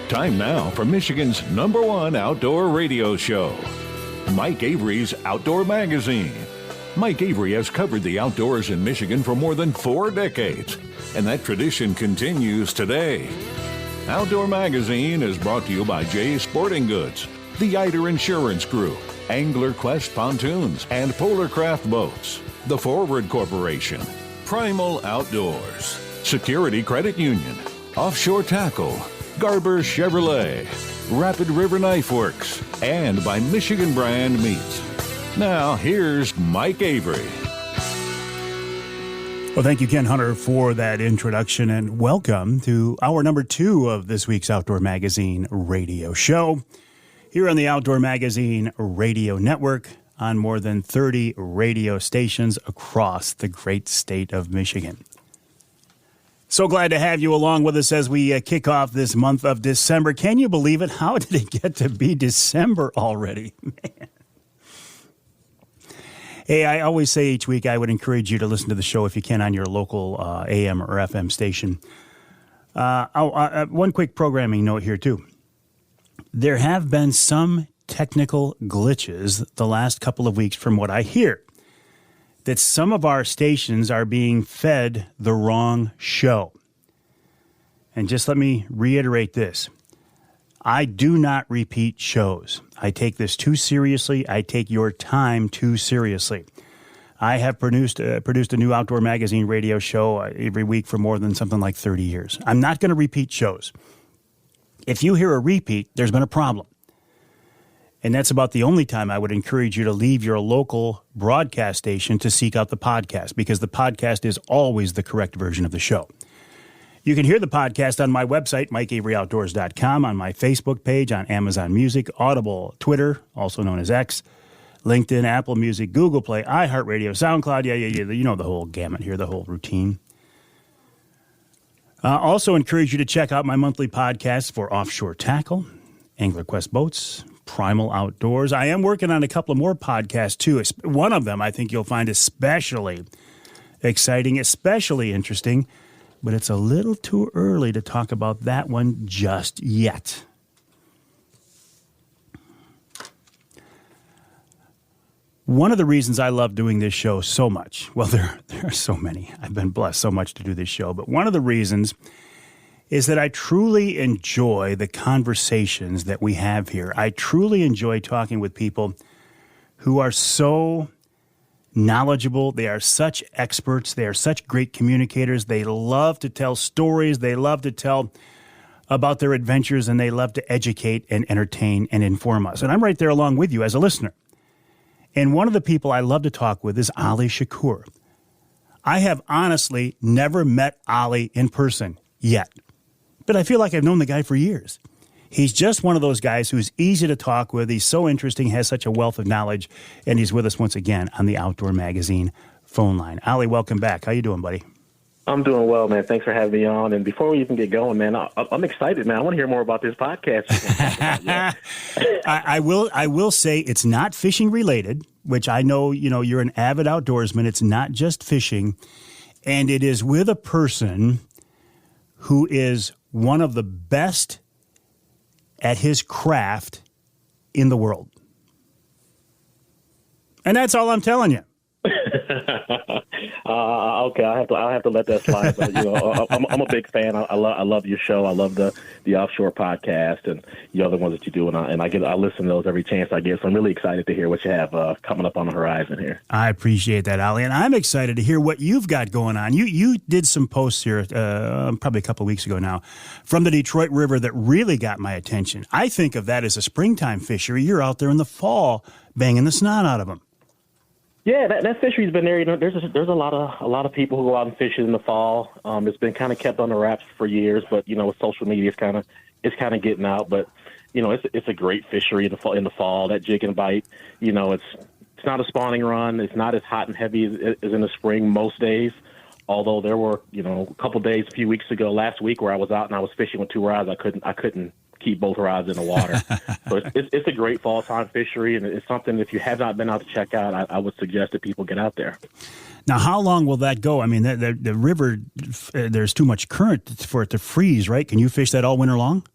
Time now for Michigan's #1 outdoor radio show, Mike Avery's Outdoor Magazine. Mike Avery has covered the outdoors in Michigan for more than 4 decades, and that tradition continues today. Outdoor Magazine is brought to you by Jay's Sporting Goods, the Eider Insurance Group, Angler Quest Pontoons and Polar Craft Boats, the Forward Corporation, Primal Outdoors, Security Credit Union, Offshore Tackle, Garber Chevrolet, Rapid River Knife Works, and by Michigan Brand Meats. Now, here's Mike Avery. Well, thank you, Ken Hunter, for that introduction, and welcome to hour number 2 of this week's Outdoor Magazine radio show. Here on the Outdoor Magazine radio network on more than 30 radio stations across the great state of Michigan. So glad to have you along with us as we kick off this month of December. Can you believe it? How did it get to be December already? Man. Hey, I always say each week I would encourage you to listen to the show if you can on your local AM or FM station. One quick programming note here, too. There have been some technical glitches the last couple of weeks from what I hear, that some of our stations are being fed the wrong show. And just let me reiterate this. I do not repeat shows. I take this too seriously. I take your time too seriously. I have produced a new outdoor magazine radio show every week for more than something like 30 years. I'm not going to repeat shows. If you hear a repeat, there's been a problem. And that's about the only time I would encourage you to leave your local broadcast station to seek out the podcast, because the podcast is always the correct version of the show. You can hear the podcast on my website, MikeAveryOutdoors.com, on my Facebook page, on Amazon Music, Audible, Twitter, also known as X, LinkedIn, Apple Music, Google Play, iHeartRadio, SoundCloud. Yeah. You know the whole gamut here, the whole routine. Also encourage you to check out my monthly podcast for offshore tackle, Angler Quest Boats, Primal Outdoors. I am working on a couple of more podcasts, too. One of them I think you'll find especially exciting, especially interesting, but it's a little too early to talk about that one just yet. One of the reasons I love doing this show so much, well, there are so many. I've been blessed so much to do this show, but one of the reasons is that I truly enjoy the conversations that we have here. I truly enjoy talking with people who are so knowledgeable. They are such experts. They are such great communicators. They love to tell stories. They love to tell about their adventures, and they love to educate and entertain and inform us. And I'm right there along with you as a listener. And one of the people I love to talk with is Ali Shakoor. I have honestly never met Ali in person yet, but I feel like I've known the guy for years. He's just one of those guys who's easy to talk with. He's so interesting, has such a wealth of knowledge, and he's with us once again on the Outdoor Magazine phone line. Ali, welcome back. How you doing, buddy? I'm doing well, man. Thanks for having me on. And before we even get going, man, I'm excited, man. I want to hear more about this podcast. I will say it's not fishing related, which I know, you're an avid outdoorsman. It's not just fishing. And it is with a person who is one of the best at his craft in the world. And that's all I'm telling you. Okay, I'll have to let that slide. But, I'm a big fan. I love your show. I love the offshore podcast and the other ones that you do, and I listen to those every chance I get. So I'm really excited to hear what you have coming up on the horizon here. I appreciate that, Ali, and I'm excited to hear what you've got going on. You did some posts here probably a couple of weeks ago now from the Detroit River that really got my attention. I think of that as a springtime fishery. You're out there in the fall banging the snot out of them. Yeah, that fishery's been there. There's a lot of people who go out and fish in the fall. It's been kind of kept on the wraps for years, but with social media, it's kind of getting out. But it's a great fishery in the fall. That jig and bite. It's not a spawning run. It's not as hot and heavy as in the spring most days. Although there were a couple days a few weeks ago, last week, where I was out and I was fishing with two rods. I couldn't keep both rods in the water. So it's a great fall time fishery, and it's something, if you have not been out to check out, I would suggest that people get out there. Now, how long will that go? I mean, the river, there's too much current for it to freeze, right? Can you fish that all winter long?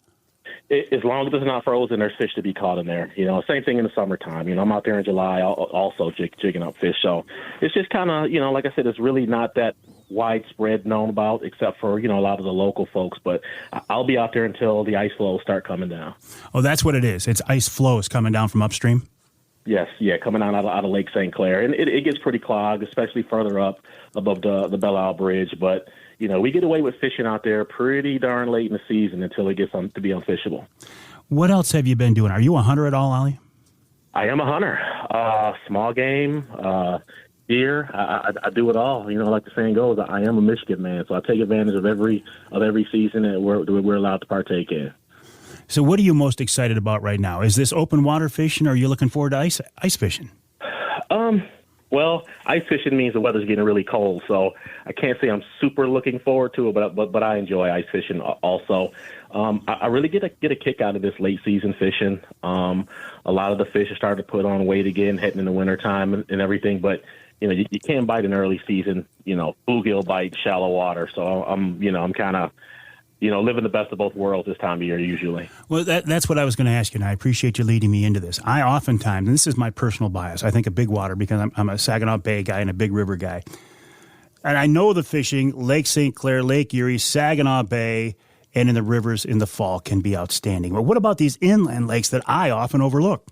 As long as it's not frozen, there's fish to be caught in there. Same thing in the summertime. I'm out there in July also jigging up fish. So it's just kind of, like I said, it's really not that widespread known about, except for, a lot of the local folks. But I'll be out there until the ice flows start coming down. Oh, that's what it is. It's ice flows coming down from upstream? Yes, yeah, coming out of Lake St. Clair. And it gets pretty clogged, especially further up above the Belle Isle Bridge. But, we get away with fishing out there pretty darn late in the season until it gets to be unfishable. What else have you been doing? Are you a hunter at all, Ali? I am a hunter. Small game, deer. I do it all. Like the saying goes, I am a Michigan man, so I take advantage of every season that we're allowed to partake in. So what are you most excited about right now? Is this open water fishing, or are you looking forward to ice fishing? Well, ice fishing means the weather's getting really cold, so I can't say I'm super looking forward to it, but I enjoy ice fishing also. I really get a kick out of this late season fishing. A lot of the fish are starting to put on weight again, heading in the wintertime and everything, but you can't bite in early season, bluegill bite, shallow water. So I'm kind of, living the best of both worlds this time of year usually. Well, that's what I was going to ask you, and I appreciate you leading me into this. I oftentimes, and this is my personal bias, I think of big water because I'm a Saginaw Bay guy and a big river guy. And I know the fishing, Lake St. Clair, Lake Erie, Saginaw Bay, and in the rivers in the fall can be outstanding. But what about these inland lakes that I often overlook?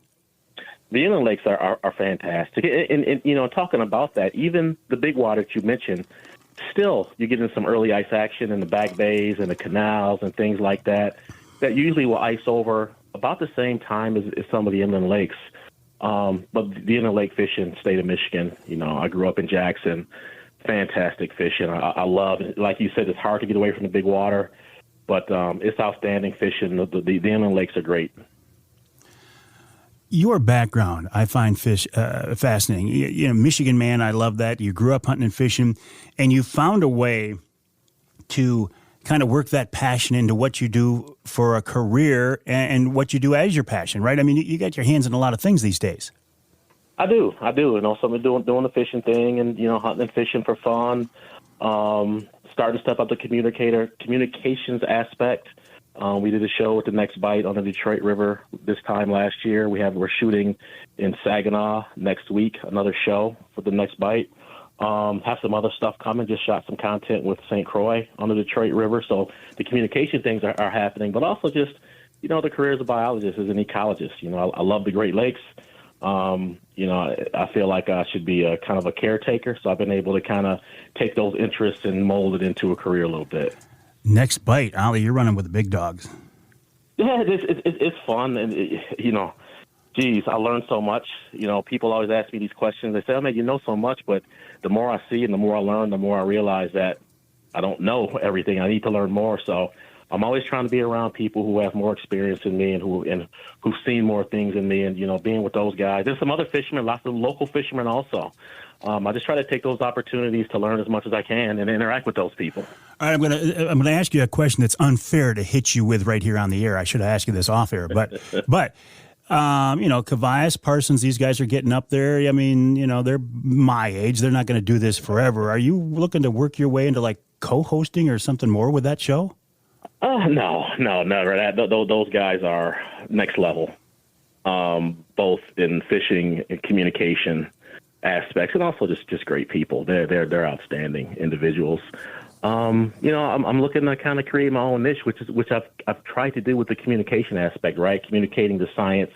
The inland lakes are fantastic. And talking about that, even the big water that you mentioned, still you're getting some early ice action in the back bays and the canals and things like that usually will ice over about the same time as some of the inland lakes. But the inland lake fishing, state of Michigan, I grew up in Jackson, fantastic fishing. I love it. Like you said, it's hard to get away from the big water, but it's outstanding fishing. The inland lakes are great. Your background, I find fish fascinating. Michigan man, I love that. You grew up hunting and fishing, and you found a way to kind of work that passion into what you do for a career and what you do as your passion, right? I mean, you got your hands in a lot of things these days. I do. So I'm doing the fishing thing and, hunting and fishing for fun. Starting to step up the communications aspect. We did a show with the Next Bite on the Detroit River this time last year. We're shooting in Saginaw next week, another show for the Next Bite. Have some other stuff coming. Just shot some content with St. Croix on the Detroit River. So the communication things are happening, but also just, the career as a biologist, as an ecologist. I love the Great Lakes. I feel like I should be a kind of a caretaker. So I've been able to kind of take those interests and mold it into a career a little bit. Next Bite, Ali, you're running with the big dogs. Yeah, it's fun, and geez, I learned so much. People always ask me these questions. They say, "Oh man, you know so much," but the more I see and the more I learn, the more I realize that I don't know everything. I need to learn more. So I'm always trying to be around people who have more experience than me and who've seen more things than me. And being with those guys, there's some other fishermen, lots of local fishermen also. I just try to take those opportunities to learn as much as I can and interact with those people. All right, I'm gonna ask you a question that's unfair to hit you with right here on the air. I should have asked you this off air, but Cavias, Parsons, these guys are getting up there. I mean, they're my age. They're not going to do this forever. Are you looking to work your way into like co-hosting or something more with that show? No, never. Those guys are next level, both in fishing and communication aspects, and also just great people. They're outstanding individuals. I'm looking to kind of create my own niche, which I've tried to do with the communication aspect, right? Communicating the science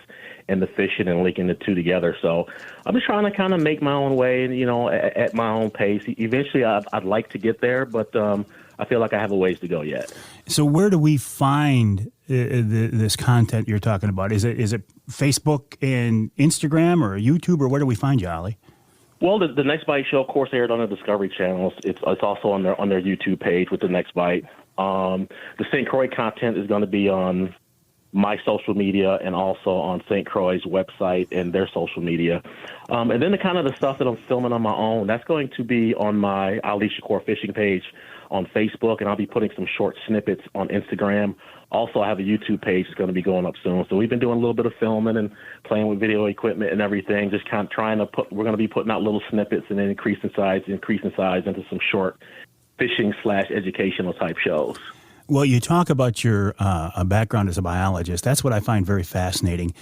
and the fishing and linking the two together. So I'm just trying to kind of make my own way, at my own pace. Eventually, I'd like to get there, but I feel like I have a ways to go yet. So where do we find this content you're talking about? Is it Facebook and Instagram or YouTube, or where do we find you, Ali? Well, the Next Bite show, of course, aired on the Discovery Channel. It's also on their YouTube page with the Next Bite. The St. Croix content is going to be on my social media and also on St. Croix's website and their social media. And then the stuff that I'm filming on my own, that's going to be on my Ali Shakoor fishing page on Facebook, and I'll be putting some short snippets on Instagram. Also, I have a YouTube page that's going to be going up soon. So we've been doing a little bit of filming and playing with video equipment and everything, just kind of trying to we're going to be putting out little snippets and then increasing size into some short fishing / educational type shows. Well, you talk about your background as a biologist. That's what I find very fascinating.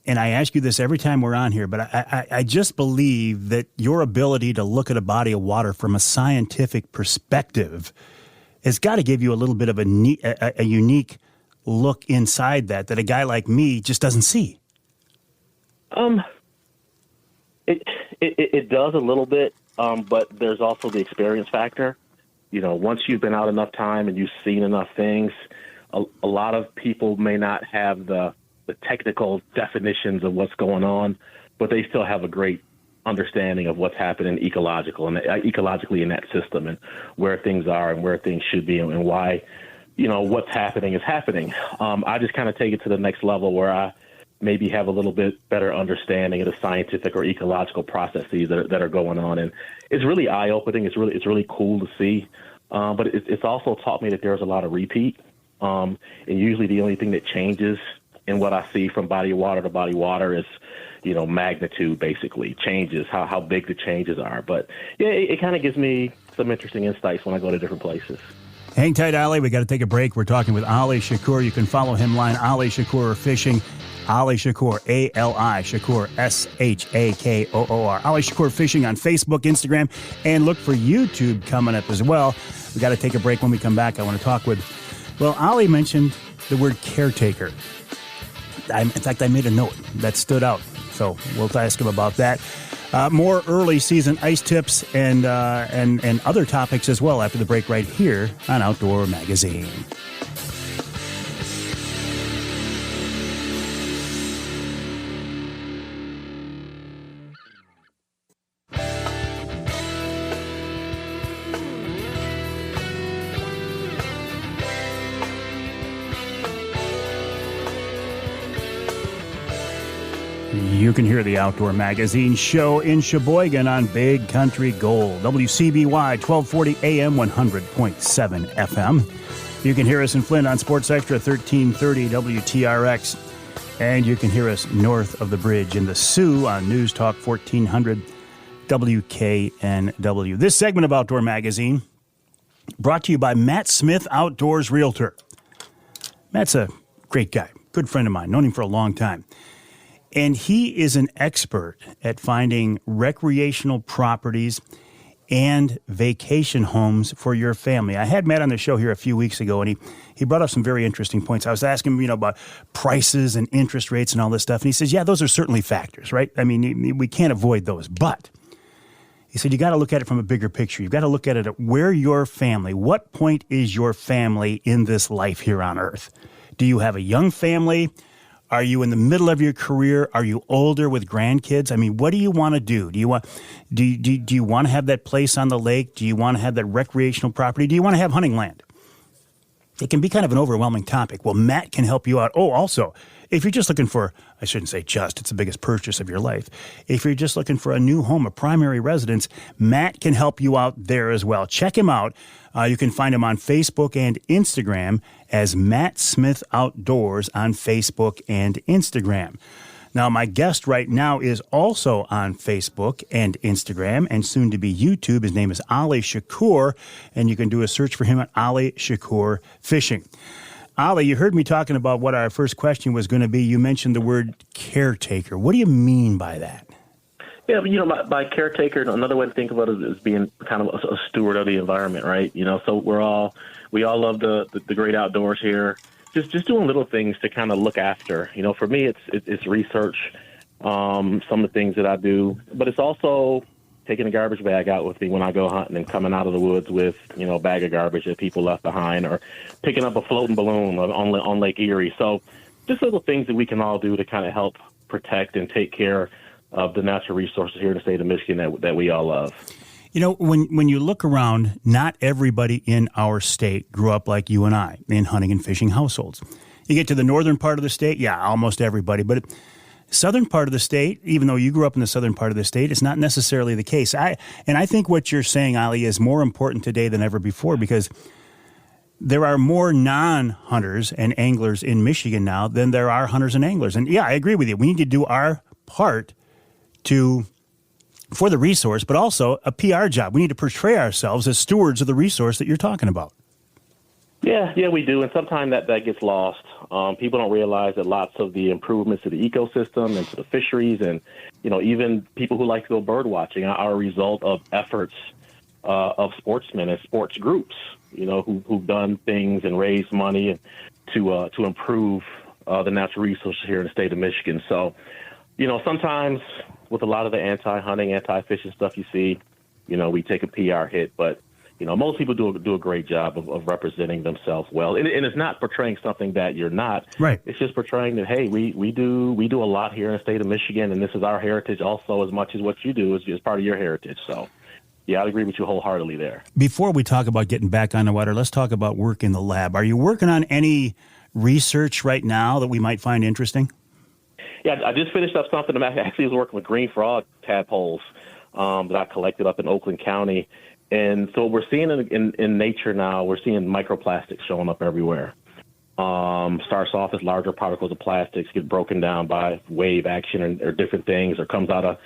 And I ask you this every time we're on here, but I just believe that your ability to look at a body of water from a scientific perspective has got to give you a little bit of a unique look inside that a guy like me just doesn't see. It does a little bit, but there's also the experience factor. Once you've been out enough time and you've seen enough things, a lot of people may not have the technical definitions of what's going on, but they still have a great understanding of what's happening ecologically in that system and where things are and where things should be and why, what's happening is happening. I just kind of take it to the next level where maybe have a little bit better understanding of the scientific or ecological processes that are going on. And it's really eye-opening. It's really cool to see. But it's also taught me that there's a lot of repeat. And usually the only thing that changes in what I see from body water to body water is, magnitude, basically, changes, how big the changes are. But, yeah, it kind of gives me some interesting insights when I go to different places. Hang tight, Ali. We got to take a break. We're talking with Ali Shakoor. You can follow him line Ali Shakoor Fishing. Ali Shakoor, A-L-I, Shakoor, S-H-A-K-O-O-R. Ali Shakoor Fishing on Facebook, Instagram, and look for YouTube coming up as well. We got to take a break. When we come back, I want to talk with, Ali mentioned the word caretaker. In fact, I made a note that stood out. So we'll ask him about that. More early season ice tips and other topics as well after the break right here on Outdoor Magazine. You can hear the Outdoor Magazine show in Sheboygan on Big Country Gold, WCBY 1240 AM 100.7 FM. You can hear us in Flint on Sports Extra 1330 WTRX, and you can hear us north of the bridge in the Sioux on News Talk 1400 WKNW. This segment of Outdoor Magazine brought to you by Matt Smith Outdoors Realtor. Matt's a great guy, good friend of mine, known him for a long time. And he is an expert at finding recreational properties and vacation homes for your family. I had Matt on the show here a few weeks ago, and he brought up some very interesting points. I was asking him, about prices and interest rates and all this stuff. And he says, yeah, those are certainly factors, right? I mean, we can't avoid those. But he said, you got to look at it from a bigger picture. You've got to look at it at where your family, what point is your family in this life here on Earth? Do you have a young family? Are you in the middle of your career? Are you older with grandkids? I mean, what do you want to do? Do you want to have that place on the lake? Do you want to have that recreational property? Do you want to have hunting land? It can be kind of an overwhelming topic. Well, Matt can help you out. Oh, also, if you're just looking for, I shouldn't say just, it's the biggest purchase of your life. If you're just looking for a new home, a primary residence, Matt can help you out there as well. Check him out. You can find him on Facebook and Instagram as Matt Smith Outdoors on Facebook and Instagram. Now, my guest right now is also on Facebook and Instagram and soon to be YouTube. His name is Ali Shakoor, and you can do a search for him at Ali Shakoor Fishing. Ali, you heard me talking about what our first question was going to be. You mentioned the word caretaker. What do you mean by that? Yeah, by caretaker, another way to think about it is being kind of a steward of the environment, right? So we all love the great outdoors here. Just doing little things to kind of look after. For me, it's research, some of the things that I do, but it's also taking a garbage bag out with me when I go hunting and coming out of the woods with, a bag of garbage that people left behind, or picking up a floating balloon on Lake Erie. So just little things that we can all do to kind of help protect and take care of the natural resources here in the state of Michigan that we all love. When you look around, not everybody in our state grew up like you and I in hunting and fishing households. You get to the northern part of the state, yeah, almost everybody. But southern part of the state, even though you grew up in the southern part of the state, it's not necessarily the case. I think what you're saying, Ali, is more important today than ever before, because there are more non-hunters and anglers in Michigan now than there are hunters and anglers. And yeah, I agree with you. We need to do our part for the resource, but also a PR job. We need to portray ourselves as stewards of the resource that you're talking about. Yeah, we do. And sometimes that gets lost. People don't realize that lots of the improvements to the ecosystem and to the fisheries, and, even people who like to go bird watching are a result of efforts of sportsmen and sports groups, who've done things and raised money to improve the natural resources here in the state of Michigan. So, sometimes with a lot of the anti-hunting, anti-fishing stuff you see, we take a PR hit, but most people do a great job of representing themselves well, and it's not portraying something that you're not. Right. It's just portraying that, hey, we do a lot here in the state of Michigan, and this is our heritage also as much as what you do is part of your heritage. So, yeah, I agree with you wholeheartedly there. Before we talk about getting back on the water, let's talk about work in the lab. Are you working on any research right now that we might find interesting? Yeah, I just finished up something. I actually was working with green frog tadpoles that I collected up in Oakland County. And so we're seeing in nature now, we're seeing microplastics showing up everywhere. Starts off as larger particles of plastics, get broken down by wave action or different things, or comes out of,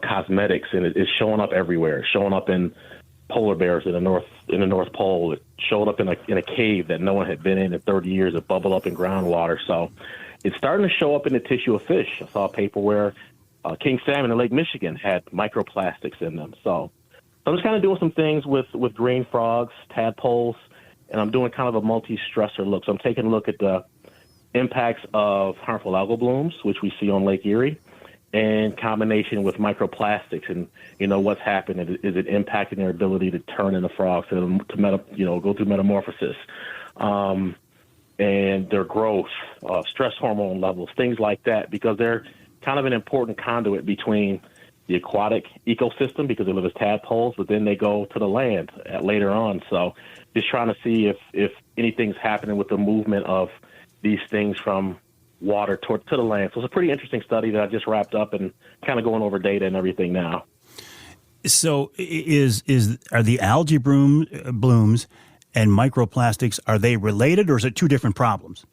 cosmetics, and it's showing up everywhere. It's showing up in polar bears in the North Pole. It showed up in a cave that no one had been in 30 years. It bubbled up in groundwater. So it's starting to show up in the tissue of fish. I saw a paper where king salmon in Lake Michigan had microplastics in them. So I'm just kind of doing some things with green frogs, tadpoles, and I'm doing kind of a multi-stressor look. So I'm taking a look at the impacts of harmful algal blooms, which we see on Lake Erie, in combination with microplastics, and what's happening. Is it impacting their ability to turn into frogs, to go through metamorphosis, and their growth, stress hormone levels, things like that, because they're kind of an important conduit between the aquatic ecosystem, because they live as tadpoles, but then they go to the land later on. So just trying to see if anything's happening with the movement of these things from water to the land. So it's a pretty interesting study that I just wrapped up, and kind of going over data and everything now. So are the algae blooms and microplastics, are they related, or is it two different problems?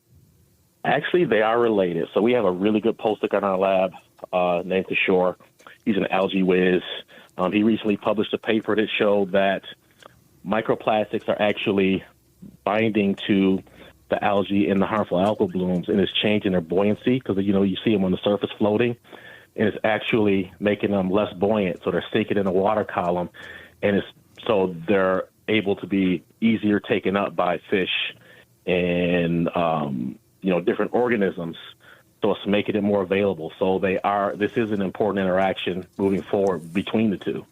Actually, they are related. So we have a really good postdoc in our lab named Shakoor. He's an algae whiz. He recently published a paper that showed that microplastics are actually binding to the algae in the harmful algal blooms, and it's changing their buoyancy, because you see them on the surface floating, and it's actually making them less buoyant, so they're sinking in the water column, and so they're able to be easier taken up by fish and different organisms. So it's making it more available. So this is an important interaction moving forward between the two.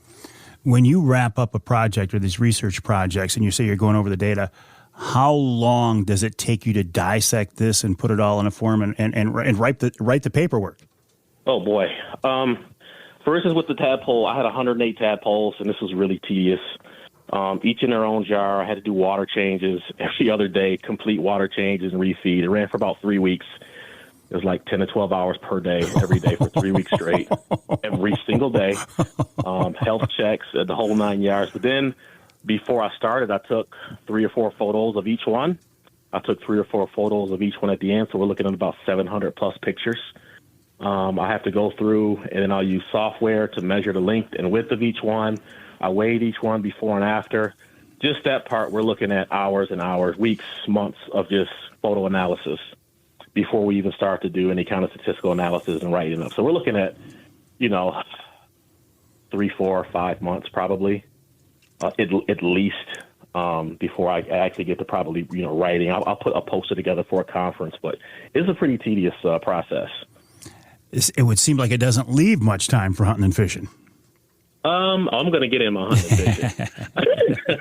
When you wrap up a project or these research projects, and you say you're going over the data, how long does it take you to dissect this and put it all in a form and write the paperwork? Oh boy. For instance, with the tadpole, I had 108 tadpoles, and this was really tedious. Each in their own jar. I had to do water changes every other day, complete water changes and refeed. It ran for about 3 weeks. It was like 10 to 12 hours per day, every day for 3 weeks straight, every single day. Health checks, the whole 9 yards. But then before I started, I took 3 or 4 photos of each one. I took 3 or 4 photos of each one at the end, so we're looking at about 700 plus pictures. I have to go through, and then I'll use software to measure the length and width of each one. I weighed each one before and after. Just that part, we're looking at hours and hours, weeks, months of just photo analysis before we even start to do any kind of statistical analysis and writing up. So we're looking at, 3, 4, 5 months probably, at least, before I actually get to probably, writing. I'll post it together for a conference, but it's a pretty tedious process. It would seem like it doesn't leave much time for hunting and fishing. I'm going to get in my hunting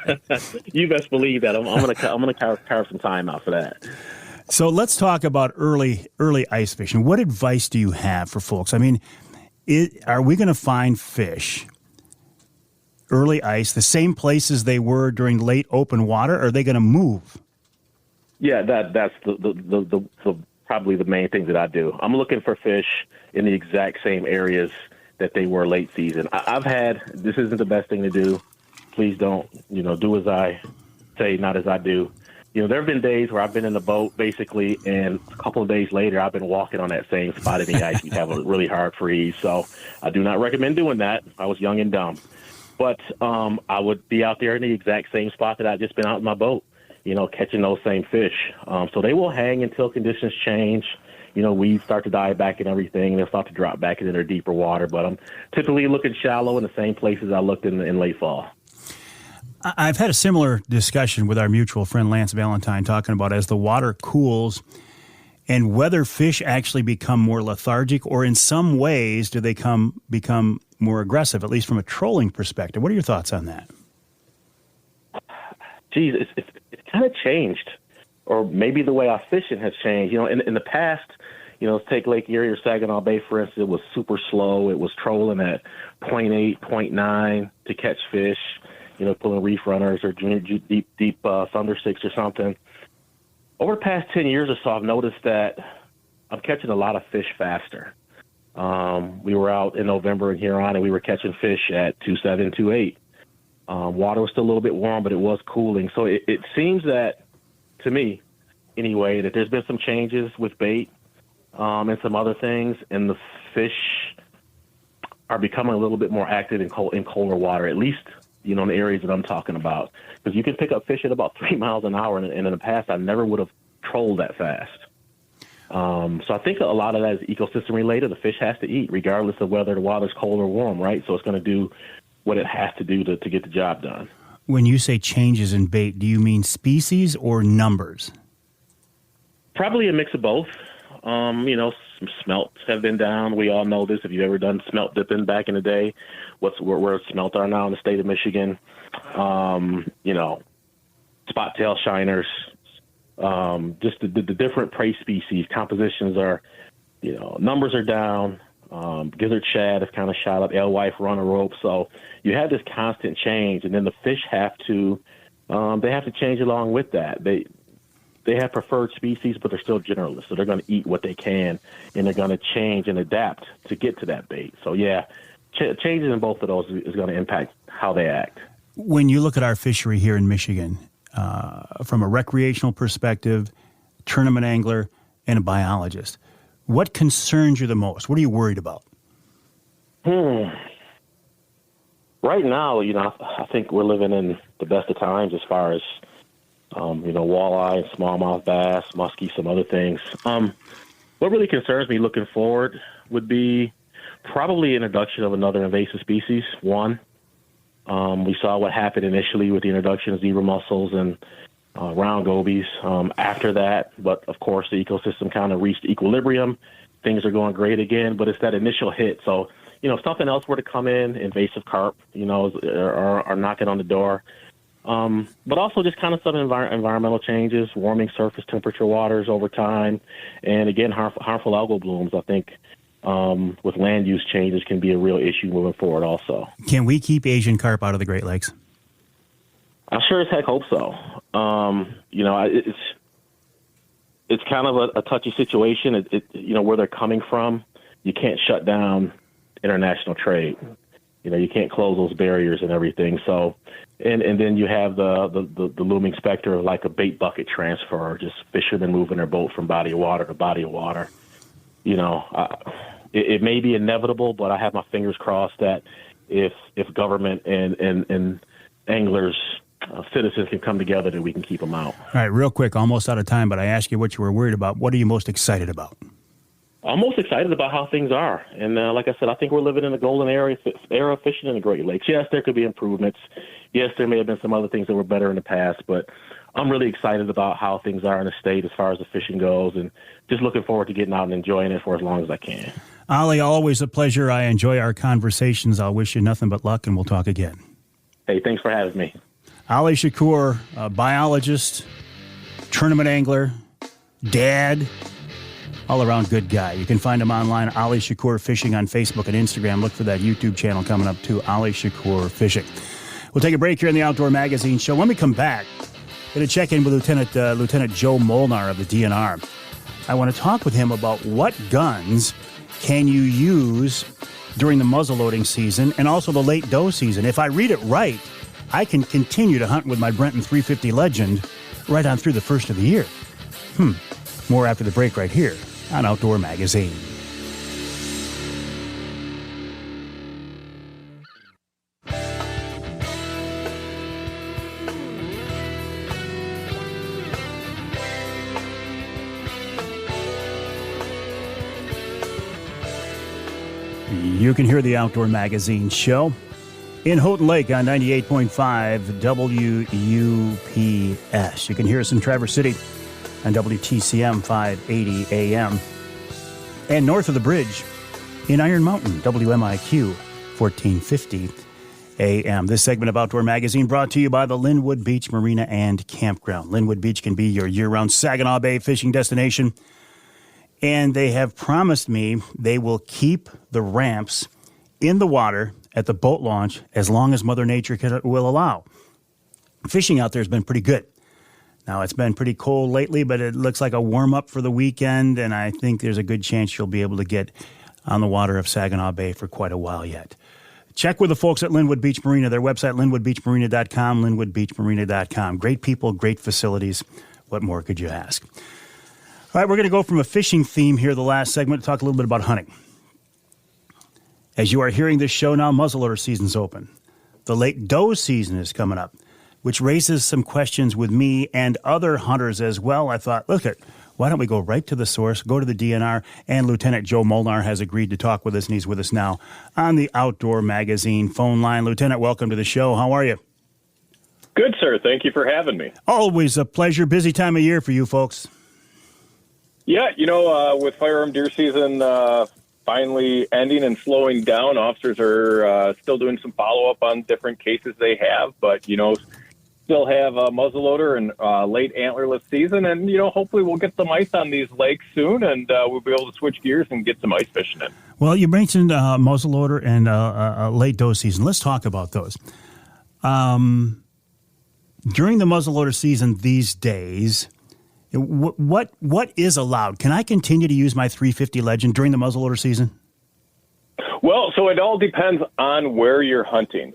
and fishing. You best believe that. I'm going to carve some time out for that. So let's talk about early ice fishing. What advice do you have for folks? I mean, are we going to find fish early ice the same places they were during late open water? Or are they going to move? Yeah, that's the probably the main thing that I do. I'm looking for fish in the exact same areas that they were late season. This isn't the best thing to do. Please don't, do as I say, not as I do. There have been days where I've been in the boat basically, and a couple of days later, I've been walking on that same spot in the ice. We have a really hard freeze. So I do not recommend doing that. I was young and dumb. But I would be out there in the exact same spot that I'd just been out in my boat, catching those same fish. So they will hang until conditions change. Weeds start to die back and everything. They'll start to drop back into their deeper water. But I'm typically looking shallow in the same places I looked in late fall. I've had a similar discussion with our mutual friend Lance Valentine, talking about as the water cools and whether fish actually become more lethargic, or in some ways do they become more aggressive, at least from a trolling perspective. What are your thoughts on that? Geez, it's kind of changed. Or maybe the way I fishing has changed. In the past, let's take Lake Erie or Saginaw Bay, for instance, it was super slow. It was trolling at 0.8, 0.9 to catch fish, pulling reef runners or deep thunder sticks or something. Over the past 10 years or so, I've noticed that I'm catching a lot of fish faster. We were out in November in Huron, and we were catching fish at 2.7, 2.8. Water was still a little bit warm, but it was cooling. So it seems that, to me anyway, that there's been some changes with bait and some other things, and the fish are becoming a little bit more active in colder water, at least, in the areas that I'm talking about. Because you can pick up fish at about 3 miles an hour, and in the past, I never would have trolled that fast. So I think a lot of that is ecosystem related. The fish has to eat, regardless of whether the water's cold or warm, right? So it's going to do what it has to do to get the job done. When you say changes in bait, do you mean species or numbers? Probably a mix of both. Some smelts have been down. We all know this. If you've ever done smelt dipping back in the day, where smelt are now in the state of Michigan, spot tail shiners, just the different prey species compositions are, numbers are down. Gizzard shad have kind of shot up. Alewife run a rope. So you have this constant change, and then the fish have to change along with that. They have preferred species, but they're still generalists. So they're going to eat what they can, and they're going to change and adapt to get to that bait. So yeah, changes in both of those is going to impact how they act. When you look at our fishery here in Michigan, from a recreational perspective, tournament angler, and a biologist, what concerns you the most? What are you worried about? Right now, I think we're living in the best of times as far as, walleye, smallmouth bass, muskie, some other things. What really concerns me looking forward would be probably introduction of another invasive species. One, we saw what happened initially with the introduction of zebra mussels and round gobies. After that, but of course the ecosystem kind of reached equilibrium. Things are going great again, but it's that initial hit. So, if something else were to come in, invasive carp, are knocking on the door. But also just kind of some environmental changes, warming surface temperature waters over time, and again, harmful algal blooms, I think, with land use changes can be a real issue moving forward also. Can we keep Asian carp out of the Great Lakes? I sure as heck hope so. It's kind of a touchy situation. Where they're coming from, you can't shut down international trade. You can't close those barriers and everything. So, and then you have the looming specter of like a bait bucket transfer, just fishermen moving their boat from body of water to body of water. It may be inevitable, but I have my fingers crossed that if government and anglers, citizens can come together, that we can keep them out. All right, real quick, almost out of time, but I asked you what you were worried about. What are you most excited about? I'm most excited about how things are. And like I said, I think we're living in the golden era of fishing in the Great Lakes. Yes, there could be improvements. Yes, there may have been some other things that were better in the past, but I'm really excited about how things are in the state as far as the fishing goes, and just looking forward to getting out and enjoying it for as long as I can. Ali, always a pleasure. I enjoy our conversations. I'll wish you nothing but luck, and we'll talk again. Hey, thanks for having me. Ali Shakoor, a biologist, tournament angler, dad, all-around good guy. You can find him online, Ali Shakoor Fishing on Facebook and Instagram. Look for that YouTube channel coming up, too, Ali Shakoor Fishing. We'll take a break here in the Outdoor Magazine Show. When we come back, going to check in with Lieutenant Joe Molnar of the DNR. I want to talk with him about what guns can you use during the muzzleloading season and also the late doe season. If I read it right, I can continue to hunt with my Brenton 350 Legend right on through the first of the year. More after the break right here on Outdoor Magazine. You can hear the Outdoor Magazine Show in Houghton Lake on 98.5 WUPS. You can hear us in Traverse City on WTCM 580 AM. And north of the bridge in Iron Mountain, WMIQ 1450 AM. This segment of Outdoor Magazine brought to you by the Linwood Beach Marina and Campground. Linwood Beach can be your year-round Saginaw Bay fishing destination. And they have promised me they will keep the ramps in the water at the boat launch as long as Mother Nature will allow. Fishing out there has been pretty good. Now, it's been pretty cold lately, but it looks like a warm-up for the weekend, and I think there's a good chance you'll be able to get on the water of Saginaw Bay for quite a while yet. Check with the folks at Linwood Beach Marina. Their website, linwoodbeachmarina.com, linwoodbeachmarina.com. Great people, great facilities. What more could you ask? All right, we're going to go from a fishing theme here, the last segment, to talk a little bit about hunting. As you are hearing this show now, muzzleloader season's open. The late doe season is coming up, which raises some questions with me and other hunters as well. I thought, why don't we go right to the source, go to the DNR, and Lieutenant Joe Molnar has agreed to talk with us, and he's with us now on the Outdoor Magazine phone line. Lieutenant, welcome to the show. How are you? Good, sir. Thank you for having me. Always a pleasure. Busy time of year for you folks. Yeah, with firearm deer season finally ending and slowing down, officers are still doing some follow-up on different cases they have, but, still have a muzzleloader and late antlerless season, and hopefully we'll get some ice on these lakes soon, and we'll be able to switch gears and get some ice fishing in. Well, you mentioned muzzleloader and late doe season. Let's talk about those. During the muzzleloader season these days, what is allowed? Can I continue to use my 350 Legend during the muzzleloader season? Well, so it all depends on where you're hunting.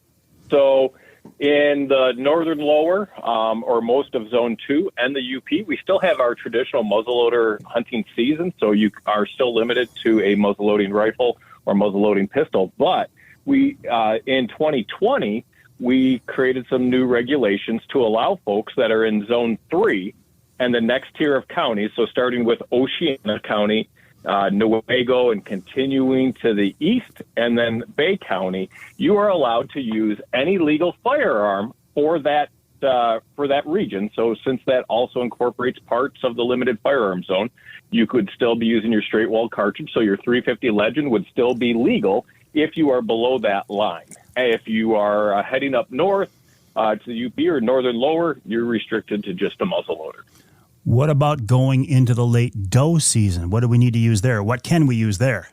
So in the northern lower, or most of Zone 2 and the UP, we still have our traditional muzzleloader hunting season, so you are still limited to a muzzleloading rifle or muzzleloading pistol. But we, in 2020, we created some new regulations to allow folks that are in Zone 3 and the next tier of counties, so starting with Oceana County, Newaygo, and continuing to the east, and then Bay County, you are allowed to use any legal firearm for that region. So since that also incorporates parts of the limited firearm zone, you could still be using your straight wall cartridge. So your 350 Legend would still be legal if you are below that line. If you are heading up north to the UP or northern lower, you're restricted to just a muzzleloader. What about going into the late doe season? What do we need to use there? What can we use there?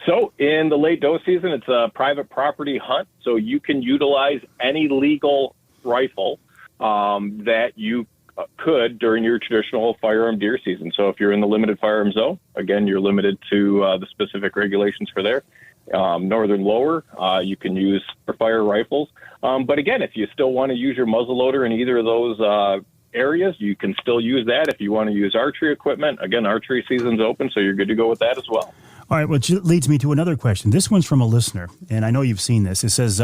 So in the late doe season, it's a private property hunt, so you can utilize any legal rifle that you could during your traditional firearm deer season. So if you're in the limited firearm zone, again, you're limited to the specific regulations for there. Northern lower, you can use for fire rifles. But again, if you still want to use your muzzleloader in either of those areas, you can still use that. If you want to use archery equipment, again, archery season's open, so you're good to go with that as well. All right, which leads me to another question. This one's from a listener, and I know you've seen this. It says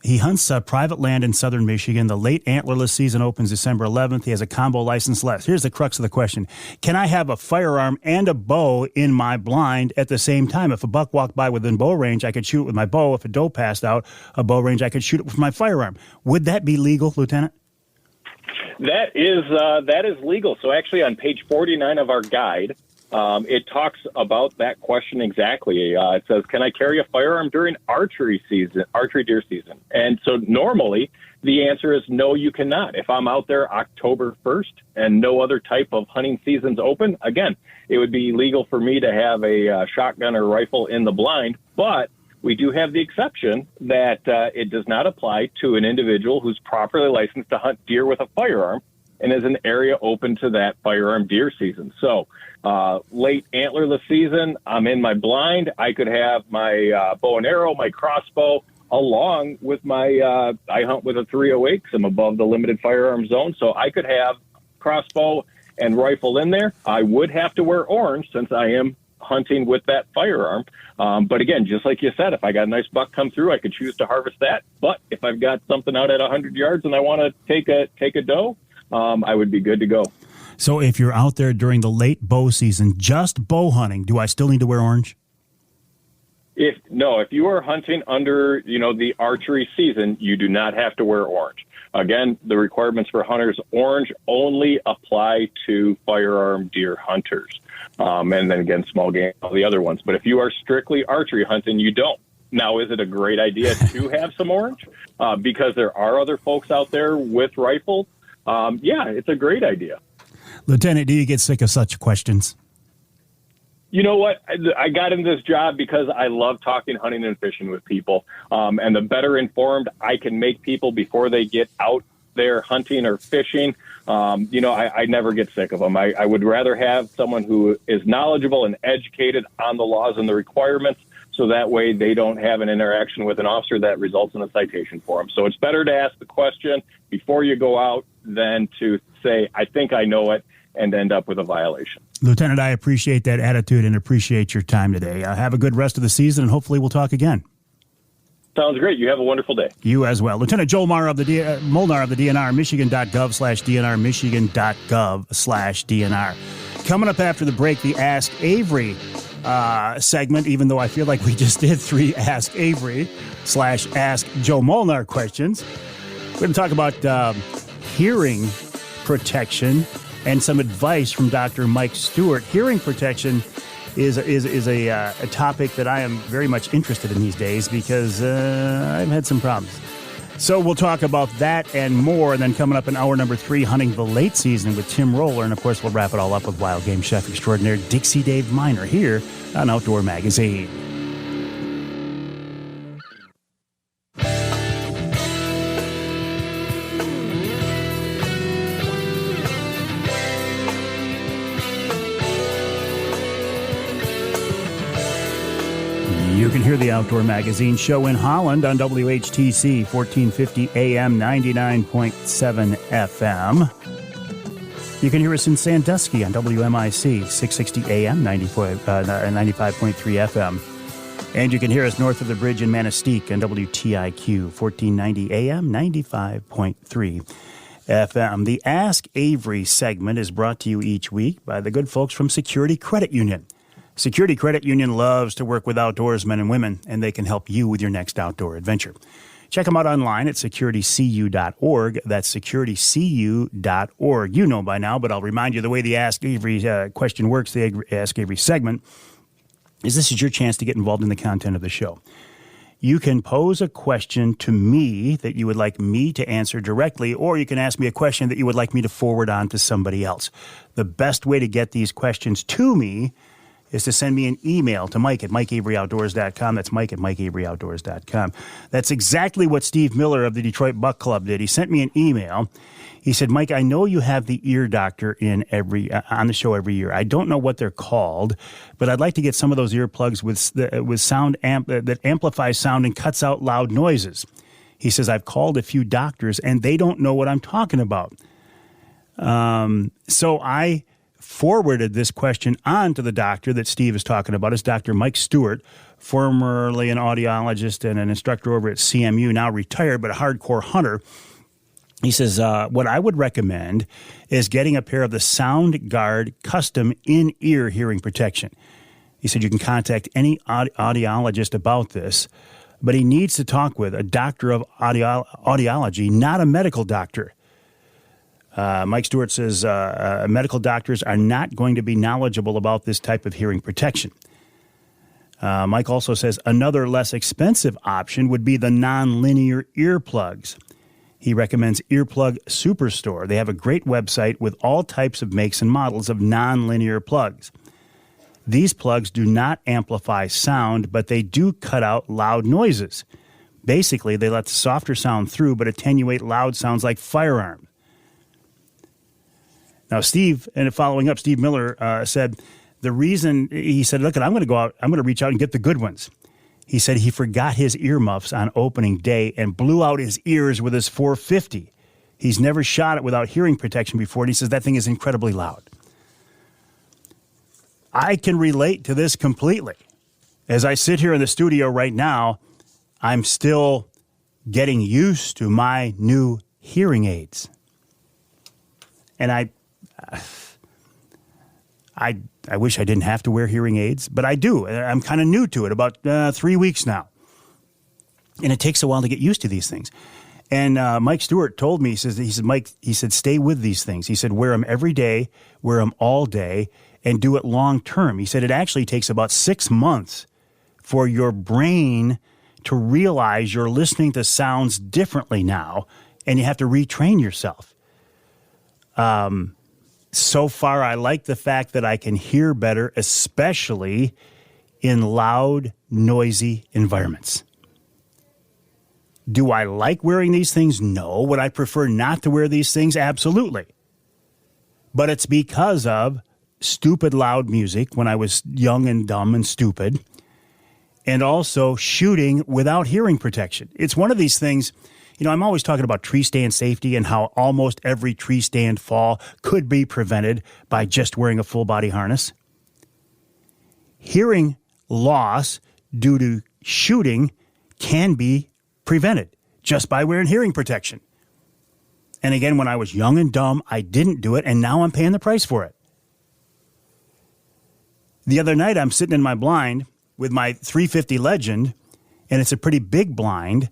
he hunts private land in southern Michigan. The late antlerless season opens December 11th. He has a combo license left. Here's the crux of the question. Can I have a firearm and a bow in my blind at the same time? If a buck walked by within bow range, I could shoot it with my bow. If a doe passed out a bow range, I could shoot it with my firearm. Would that be legal, Lieutenant? That is legal. So actually on page 49 of our guide, it talks about that question exactly. It says, can I carry a firearm during archery deer season? And so normally the answer is no, you cannot. If I'm out there October 1st and no other type of hunting season's open, again, it would be legal for me to have a shotgun or rifle in the blind, but we do have the exception that it does not apply to an individual who's properly licensed to hunt deer with a firearm and is an area open to that firearm deer season. So late antlerless season, I'm in my blind. I could have my bow and arrow, my crossbow, along with my, I hunt with a 308 because I'm above the limited firearm zone. So I could have crossbow and rifle in there. I would have to wear orange since I am hunting with that firearm. But again, just like you said, if I got a nice buck come through, I could choose to harvest that. But if I've got something out at 100 yards and I want to take a doe, I would be good to go. So if you're out there during the late bow season, just bow hunting, do I still need to wear orange? If you are hunting under, the archery season, you do not have to wear orange. Again, the requirements for hunters, orange only apply to firearm deer hunters. And then again, small game, all the other ones. But if you are strictly archery hunting, you don't. Now, is it a great idea to have some orange? Because there are other folks out there with rifles. Yeah, it's a great idea. Lieutenant, do you get sick of such questions? You know what? I got in this job because I love talking hunting and fishing with people. And the better informed I can make people before they get out there hunting or fishing, I never get sick of them. I would rather have someone who is knowledgeable and educated on the laws and the requirements, so that way they don't have an interaction with an officer that results in a citation for them. So it's better to ask the question before you go out than to say, I think I know it, and end up with a violation. Lieutenant, I appreciate that attitude and appreciate your time today. Have a good rest of the season, and hopefully we'll talk again. Sounds great. You have a wonderful day. You as well. Lieutenant Joel Molnar of the DNR, michigan.gov/DNR, michigan.gov/DNR. Coming up after the break, the Ask Avery segment, even though I feel like we just did 3 Ask Avery/Ask Joe Molnar questions. We're going to talk about hearing protection and some advice from Dr. Mike Stewart. Hearing protection is a topic that I am very much interested in these days because I've had some problems. So we'll talk about that and more. And then coming up in hour number 3, hunting the late season with Tim Roller. And of course, we'll wrap it all up with wild game chef extraordinaire Dixie Dave Miner here on Outdoor Magazine. You can hear the Outdoor Magazine show in Holland on WHTC 1450 AM 99.7 FM. You can hear us in Sandusky on WMIC 660 AM 95.3 FM. And you can hear us north of the bridge in Manistee on WTIQ 1490 AM 95.3 FM. The Ask Avery segment is brought to you each week by the good folks from Security Credit Union. Security Credit Union loves to work with outdoorsmen and women, and they can help you with your next outdoor adventure. Check them out online at securitycu.org. That's securitycu.org. You know by now, but I'll remind you the way the Ask Avery question works, the Ask Avery segment, is this is your chance to get involved in the content of the show. You can pose a question to me that you would like me to answer directly, or you can ask me a question that you would like me to forward on to somebody else. The best way to get these questions to me is to send me an email to Mike at MikeAveryOutdoors.com. That's Mike at MikeAveryOutdoors.com. That's exactly what Steve Miller of the Detroit Buck Club did. He sent me an email. He said, Mike, I know you have the ear doctor on the show every year. I don't know what they're called, but I'd like to get some of those earplugs with sound that amplifies sound and cuts out loud noises. He says, I've called a few doctors, and they don't know what I'm talking about. So I forwarded this question on to the doctor that Steve is talking about. It's Dr. Mike Stewart, formerly an audiologist and an instructor over at CMU, now retired, but a hardcore hunter. He says, what I would recommend is getting a pair of the Sound Guard custom in-ear hearing protection. He said you can contact any audiologist about this, but he needs to talk with a doctor of audiology, not a medical doctor. Mike Stewart says medical doctors are not going to be knowledgeable about this type of hearing protection. Mike also says another less expensive option would be the non-linear earplugs. He recommends Earplug Superstore. They have a great website with all types of makes and models of non-linear plugs. These plugs do not amplify sound, but they do cut out loud noises. Basically, they let the softer sound through, but attenuate loud sounds like firearms. Now, Steve, and following up, Steve Miller said the reason, he said, look, I'm going to go out, I'm going to reach out and get the good ones. He said he forgot his earmuffs on opening day and blew out his ears with his 450. He's never shot it without hearing protection before, and he says that thing is incredibly loud. I can relate to this completely. As I sit here in the studio right now, I'm still getting used to my new hearing aids. And I wish I didn't have to wear hearing aids, but I do. I'm kind of new to it, about 3 weeks now. And it takes a while to get used to these things. And Mike Stewart told me, he said, Mike, stay with these things. He said, wear them every day, wear them all day, and do it long term. He said it actually takes about 6 months for your brain to realize you're listening to sounds differently now, and you have to retrain yourself. So far, I like the fact that I can hear better, especially in loud, noisy environments. Do I like wearing these things? No. Would I prefer not to wear these things? Absolutely. But it's because of stupid loud music when I was young and dumb and stupid, and also shooting without hearing protection. It's one of these things, I'm always talking about tree stand safety and how almost every tree stand fall could be prevented by just wearing a full body harness. Hearing loss due to shooting can be prevented just by wearing hearing protection. And again, when I was young and dumb, I didn't do it, and now I'm paying the price for it. The other night, I'm sitting in my blind with my 350 Legend, and it's a pretty big blind,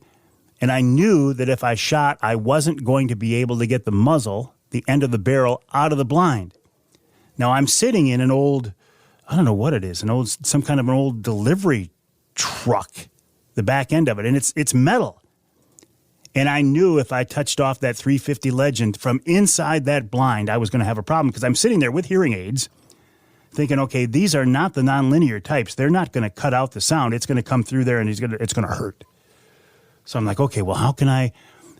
and I knew that if I shot, I wasn't going to be able to get the muzzle, the end of the barrel, out of the blind. Now, I'm sitting in an old, I don't know what it is, some kind of an old delivery truck, the back end of it, and it's metal. And I knew if I touched off that 350 Legend from inside that blind, I was going to have a problem, because I'm sitting there with hearing aids thinking, okay, these are not the nonlinear types. They're not going to cut out the sound. It's going to come through there and it's going to hurt. So I'm like, okay, well, how can I?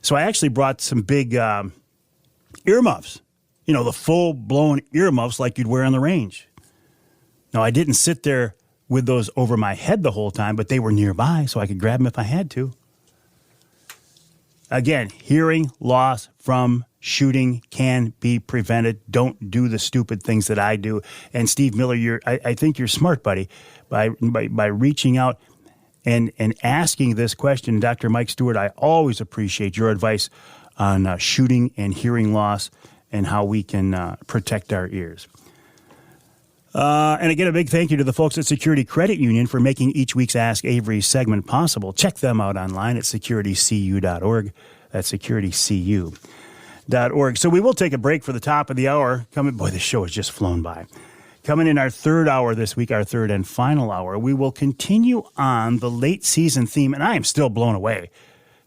So I actually brought some big earmuffs, the full-blown earmuffs like you'd wear on the range. Now, I didn't sit there with those over my head the whole time, but they were nearby so I could grab them if I had to. Again, hearing loss from shooting can be prevented. Don't do the stupid things that I do. And Steve Miller, I think you're smart, buddy, by reaching out and asking this question. Dr. Mike Stewart, I always appreciate your advice on shooting and hearing loss and how we can protect our ears. And again, a big thank you to the folks at Security Credit Union for making each week's Ask Avery segment possible. Check them out online at securitycu.org. That's securitycu.org. So we will take a break for the top of the hour. Boy, this show has just flown by. Coming in our third hour this week, our third and final hour, we will continue on the late season theme. And I am still blown away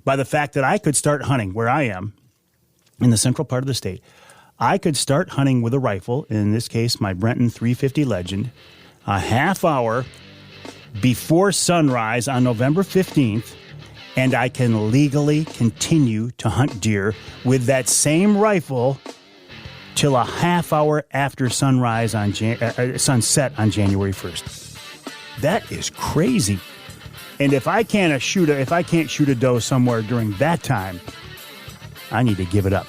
by the fact that I could start hunting where I am in the central part of the state. I could start hunting with a rifle, in this case, my Brenton 350 Legend, a half hour before sunrise on November 15th, and I can legally continue to hunt deer with that same rifle till a half hour after sunrise on sunset on January 1st. That is crazy. And if I can't shoot a doe somewhere during that time, I need to give it up.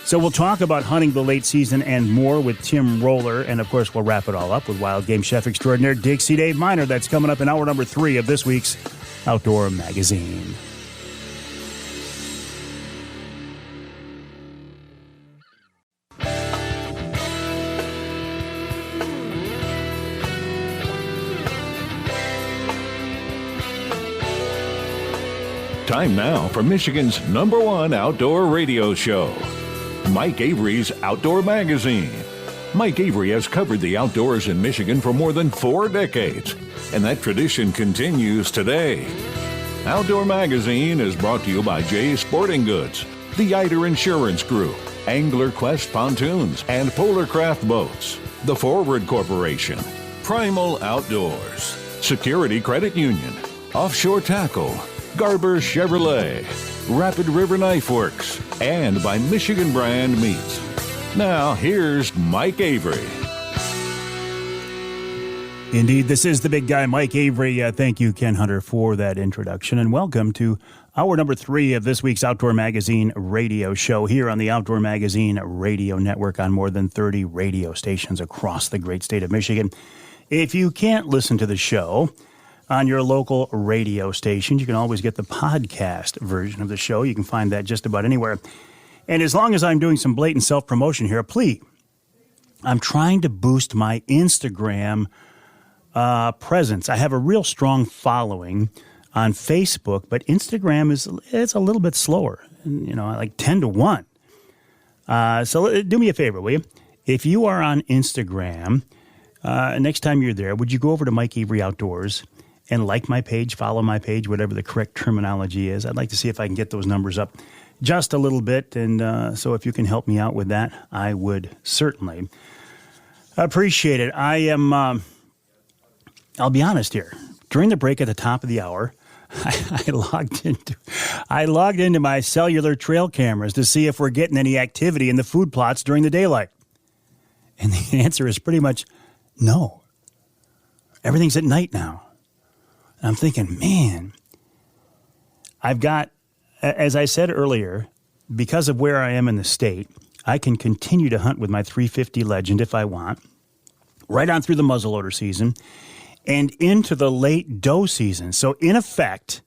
So we'll talk about hunting the late season and more with Tim Roller. And, of course, we'll wrap it all up with wild game chef extraordinaire Dixie Dave Miner. That's coming up in hour number 3 of this week's Outdoor Magazine. Time now for Michigan's #1 outdoor radio show, Mike Avery's Outdoor Magazine. Mike Avery has covered the outdoors in Michigan for more than 4 decades, and that tradition continues today. Outdoor Magazine is brought to you by Jay's Sporting Goods, the Eider Insurance Group, Angler Quest Pontoons and Polar Craft Boats, the Forward Corporation, Primal Outdoors, Security Credit Union, Offshore Tackle, Garber Chevrolet, Rapid River Knife Works, and by Michigan Brand Meats. Now, here's Mike Avery. Indeed, this is the big guy, Mike Avery. Thank you, Ken Hunter, for that introduction, and welcome to hour number 3 of this week's Outdoor Magazine radio show here on the Outdoor Magazine radio network on more than 30 radio stations across the great state of Michigan. If you can't listen to the show on your local radio station, you can always get the podcast version of the show. You can find that just about anywhere. And as long as I'm doing some blatant self-promotion here, please, I'm trying to boost my Instagram presence. I have a real strong following on Facebook, but Instagram it's a little bit slower, like 10 to 1. So do me a favor, will you? If you are on Instagram, next time you're there, would you go over to Mike Avery Outdoors and like my page, follow my page, whatever the correct terminology is. I'd like to see if I can get those numbers up just a little bit. And so if you can help me out with that, I would certainly appreciate it. I am, I'll be honest here. During the break at the top of the hour, I logged into my cellular trail cameras to see if we're getting any activity in the food plots during the daylight. And the answer is pretty much no. Everything's at night now. And I'm thinking, man, I've got, as I said earlier, because of where I am in the state, I can continue to hunt with my 350 Legend if I want, right on through the muzzleloader season and into the late doe season. So in effect,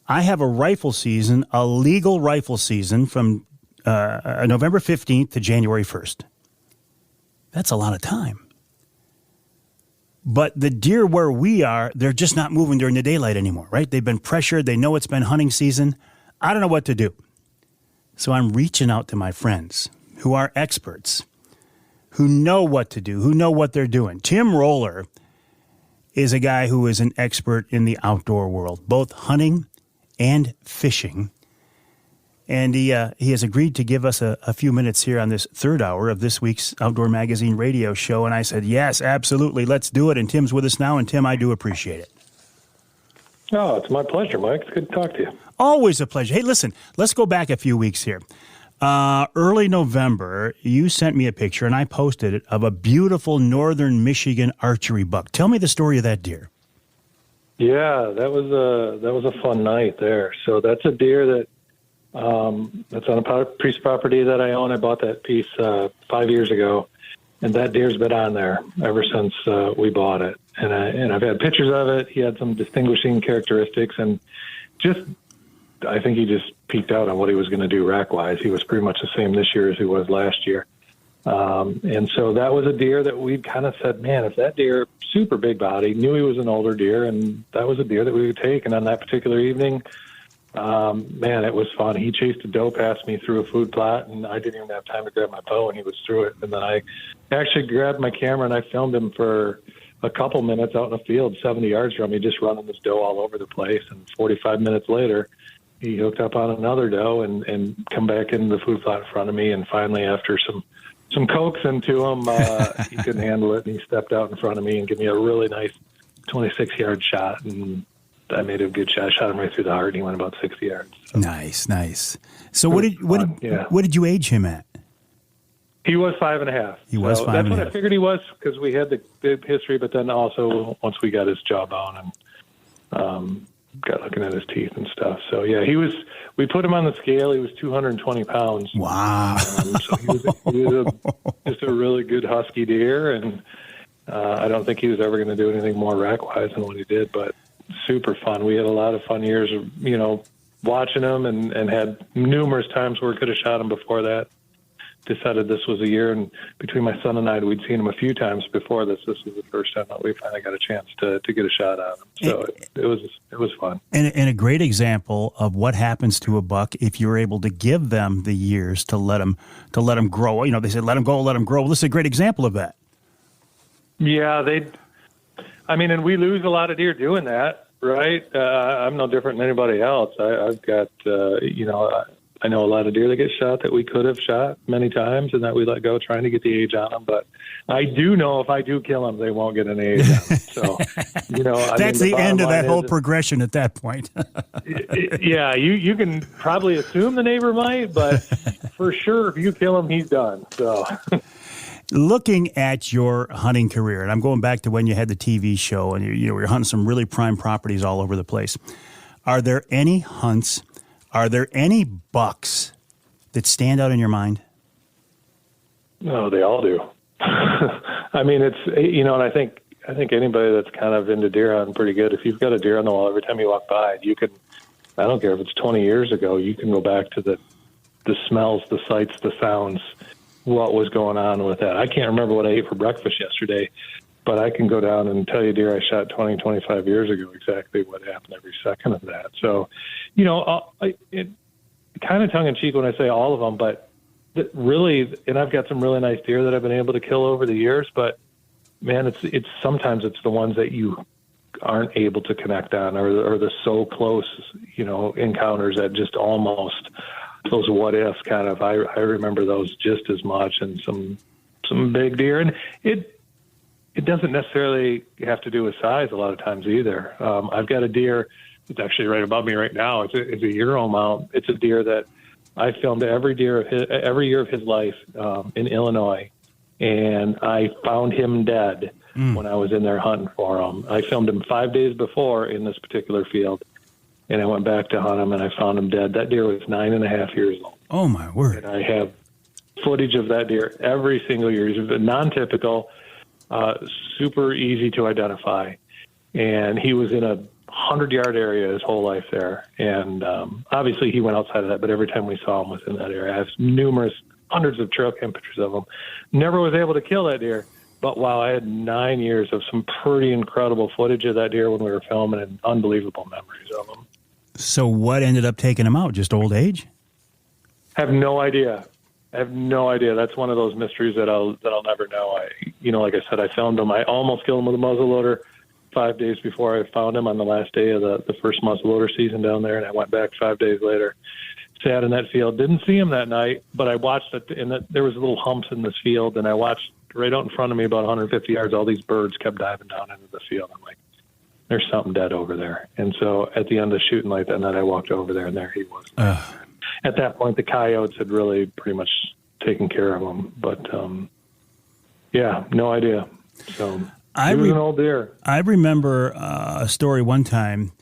I have a rifle season, a legal rifle season from November 15th to January 1st. That's a lot of time. But the deer where we are, they're just not moving during the daylight anymore, right? They've been pressured. They know it's been hunting season. I don't know what to do. So I'm reaching out to my friends who are experts, who know what to do, who know what they're doing. Tim Roller is a guy who is an expert in the outdoor world, both hunting and fishing. And he has agreed to give us a few minutes here on this third hour of this week's Outdoor Magazine radio show. And I said, yes, absolutely, let's do it. And Tim's with us now. And Tim, I do appreciate it. Oh, it's my pleasure, Mike. It's good to talk to you. Always a pleasure. Hey, listen, let's go back a few weeks here. Early November, you sent me a picture, and I posted it, of a beautiful northern Michigan archery buck. Tell me the story of that deer. Yeah, that was a fun night there. So that's a deer that's on a piece of property that I own. I bought that piece 5 years ago, and that deer's been on there ever since we bought it. And I've had pictures of it. He had some distinguishing characteristics, and I think he just peaked out on what he was going to do rack-wise. He was pretty much the same this year as he was last year. And so that was a deer that we kind of said, man, if that deer, super big body, knew he was an older deer, and that was a deer that we would take. And on that particular evening, man, it was fun. He chased a doe past me through a food plot, and I didn't even have time to grab my bow, and he was through it. And then I actually grabbed my camera, and I filmed him for a couple minutes out in the field, 70 yards from me, just running this doe all over the place. And 45 minutes later, he hooked up on another doe and come back into the food plot in front of me. And finally, after some coaxing to him, he couldn't handle it, and he stepped out in front of me and gave me a really nice 26-yard shot. And I made a good shot. I shot him right through the heart, and he went about 60 yards. So. Nice. So what did you age him at? He was 5.5. He was 5.5. That's what I figured he was, because we had the history, but then also once we got his jawbone and got looking at his teeth and stuff. So yeah, we put him on the scale. He was 220 pounds. Wow. So he was just a really good husky deer. And I don't think he was ever going to do anything more rack-wise than what he did, but super fun. We had a lot of fun years of, watching him and had numerous times where we could have shot him before that. Decided this was a year, and between my son and I, we'd seen him a few times before this. This was the first time that we finally got a chance to get a shot at him. So it was fun. And a great example of what happens to a buck if you're able to give them the years to let them grow. They said, let them go, let them grow. Well, this is a great example of that. Yeah, and we lose a lot of deer doing that, right? I'm no different than anybody else. I've got, I know a lot of deer that get shot that we could have shot many times and that we let go trying to get the age on them. But I do know if I do kill them, they won't get an age on them. So, that's the end of that whole progression at that point. Yeah, you can probably assume the neighbor might, but for sure, if you kill him, he's done. So, looking at your hunting career, and I'm going back to when you had the TV show and you're hunting some really prime properties all over the place. Are there any hunts? Are there any bucks that stand out in your mind? No, they all do. I mean, it's, and I think anybody that's kind of into deer hunting pretty good, if you've got a deer on the wall, every time you walk by, you can, I don't care if it's 20 years ago, you can go back to the smells, the sights, the sounds, what was going on with that. I can't remember what I ate for breakfast yesterday, but I can go down and tell you deer I shot 20, 25 years ago, exactly what happened every second of that. So, it kind of tongue-in-cheek when I say all of them, but really, and I've got some really nice deer that I've been able to kill over the years, but, man, it's sometimes it's the ones that you aren't able to connect on or the so close, encounters that just almost those what-ifs kind of. I remember those just as much, and some big deer. And it doesn't necessarily have to do with size a lot of times either. I've got a deer. It's actually right above me right now. It's a Euro mount. It's a deer that I filmed every year of his life in Illinois, and I found him dead when I was in there hunting for him. I filmed him 5 days before in this particular field, and I went back to hunt him, and I found him dead. That deer was 9.5 years old. Oh, my word. And I have footage of that deer every single year. He's non-typical, super easy to identify, and he was in a 100-yard area his whole life there. And obviously he went outside of that, but every time we saw him within that area, I have hundreds of trail cam pictures of him. Never was able to kill that deer. But wow, I had 9 years of some pretty incredible footage of that deer when we were filming, and unbelievable memories of him. So what ended up taking him out? Just old age? I have no idea. That's one of those mysteries that I'll never know. Like I said, I filmed him. I almost killed him with a muzzleloader 5 days before I found him on the last day of the first muzzleloader season down there, and I went back 5 days later. Sat in that field. Didn't see him that night, but I watched it, and there was little humps in this field, and I watched right out in front of me about 150 yards, all these birds kept diving down into the field. I'm like, there's something dead over there. And so at the end of the shooting light that night, I walked over there, and there he was. At that point, the coyotes had really pretty much taken care of him. But, no idea. So he was an old deer. I remember a story one time.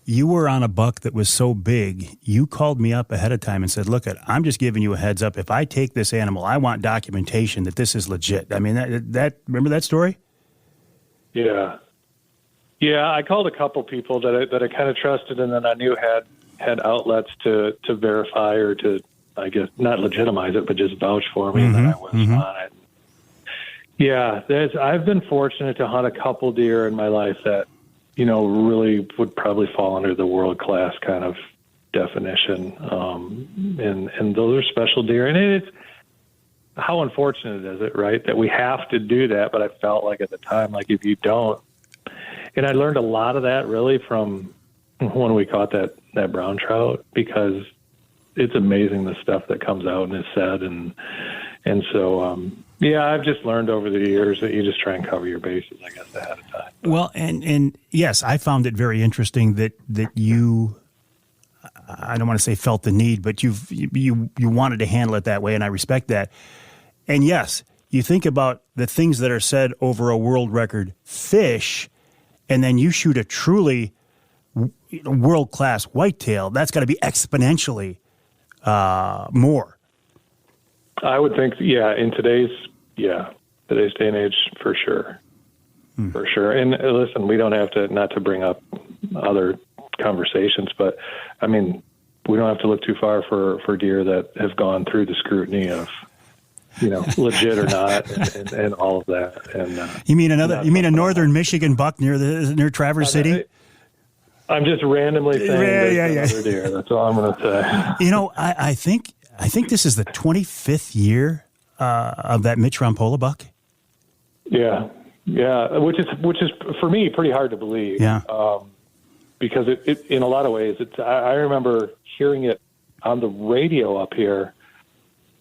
You were on a buck that was so big, you called me up ahead of time and said, look, I'm just giving you a heads up. If I take this animal, I want documentation that this is legit. I mean, remember that story? Yeah. Yeah, I called a couple people that I kind of trusted and then I knew had outlets to verify or to, I guess, not legitimize it, but just vouch for me that I was on it. Yeah, I've been fortunate to hunt a couple deer in my life that, really would probably fall under the world-class kind of definition. And those are special deer. And it's how unfortunate is it, right, that we have to do that. But I felt like at the time, like if you don't, and I learned a lot of that really from when we caught that brown trout, because it's amazing the stuff that comes out and is said. And so, I've just learned over the years that you just try and cover your bases, I guess, ahead of time. Well, and yes, I found it very interesting that you, I don't want to say felt the need, but you wanted to handle it that way, and I respect that. And yes, you think about the things that are said over a world record fish, and then you shoot a truly world-class whitetail, that's got to be exponentially more. I would think, in today's day and age, for sure. For sure. And listen, we don't have to, not to bring up other conversations, but I mean, we don't have to look too far for deer that have gone through the scrutiny of, legit or not, and all of that. And you mean a northern Michigan buck near Traverse City? I'm just randomly saying another deer. That's all I'm going to say. I think this is the 25th year of that Mitch Rampolla buck. Yeah, which is for me pretty hard to believe. Yeah, because it in a lot of ways, I remember hearing it on the radio up here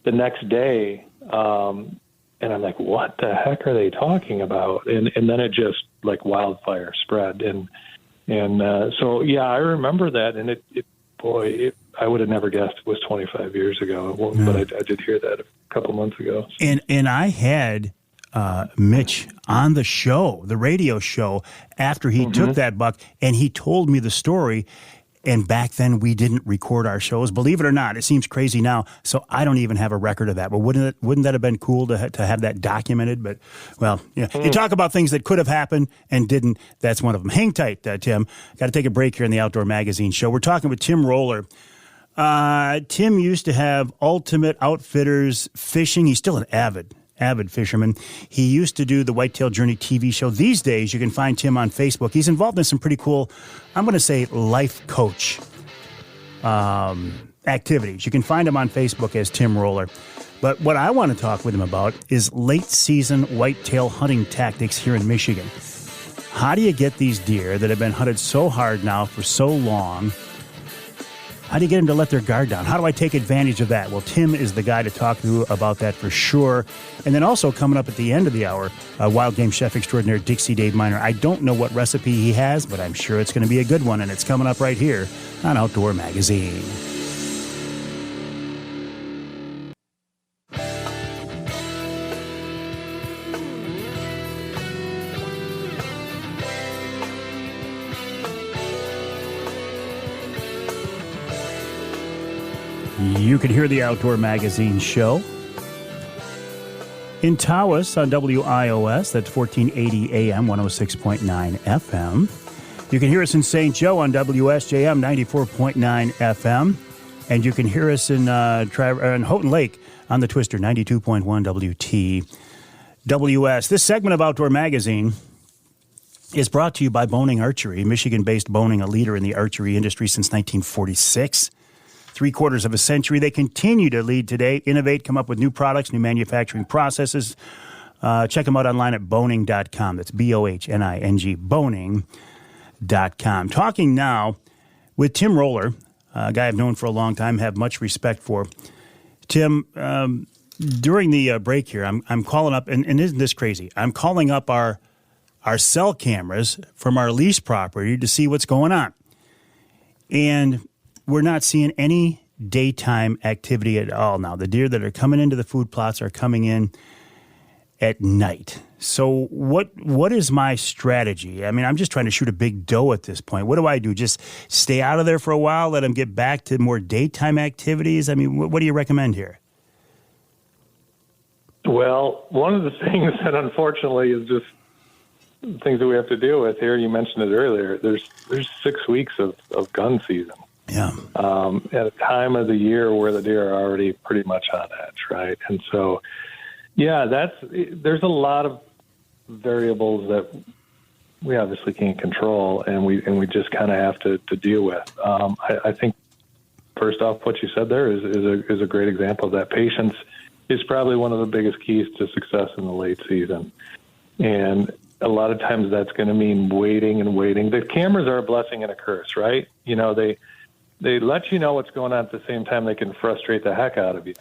the next day, and I'm like, what the heck are they talking about? And then it just like wildfire spread, and so I remember that, and I would have never guessed it was 25 years ago, but I did hear that a couple months ago. And I had Mitch on the show, the radio show, after he took that buck, and he told me the story. And back then, we didn't record our shows. Believe it or not, it seems crazy now. So I don't even have a record of that. But wouldn't that have been cool to have that documented? But, well, you talk about things that could have happened and didn't. That's one of them. Hang tight, Tim. Got to take a break here in the Outdoor Magazine show. We're talking with Tim Roller. Tim used to have Ultimate Outfitters Fishing. He's still an avid fisherman. He used to do the Whitetail Journey TV show. These days, you can find Tim on Facebook. He's involved in some pretty cool, I'm going to say, life coach activities. You can find him on Facebook as Tim Roller. But what I want to talk with him about is late season whitetail hunting tactics here in Michigan. How do you get these deer that have been hunted so hard now for so long How do you get them to let their guard down? How do I take advantage of that? Well, Tim is the guy to talk to about that for sure. And then also coming up at the end of the hour, wild game chef extraordinaire Dixie Dave Miner. I don't know what recipe he has, but I'm sure it's going to be a good one, and it's coming up right here on Outdoor Magazine. You can hear the Outdoor Magazine show in Tawas on WIOS, that's 1480 AM, 106.9 FM. You can hear us in St. Joe on WSJM, 94.9 FM. And you can hear us in Houghton Lake on the Twister, 92.1 WTWS. This segment of Outdoor Magazine is brought to you by Boning Archery, Michigan-based Boning, a leader in the archery industry since 1946. 3/4 of a century. They continue to lead today, innovate, come up with new products, new manufacturing processes. Check them out online at boning.com. That's BOHNING, boning.com. Talking now with Tim Roller, a guy I've known for a long time, have much respect for. Tim, during the break here, I'm calling up, and isn't this crazy? I'm calling up our cell cameras from our lease property to see what's going on. And we're not seeing any daytime activity at all now. The deer that are coming into the food plots are coming in at night. So what is my strategy? I mean, I'm just trying to shoot a big doe at this point. What do I do? Just stay out of there for a while, let them get back to more daytime activities? I mean, what do you recommend here? Well, one of the things that unfortunately is just things that we have to deal with here, you mentioned it earlier, there's 6 weeks of gun season. Yeah. At a time of the year where the deer are already pretty much on edge, right? And so, yeah, there's a lot of variables that we obviously can't control, and we just kind of have to deal with. I think first off, what you said there is a great example of that. Patience is probably one of the biggest keys to success in the late season, and a lot of times that's going to mean waiting and waiting. The cameras are a blessing and a curse, right? You know, they let you know what's going on at the same time they can frustrate the heck out of you.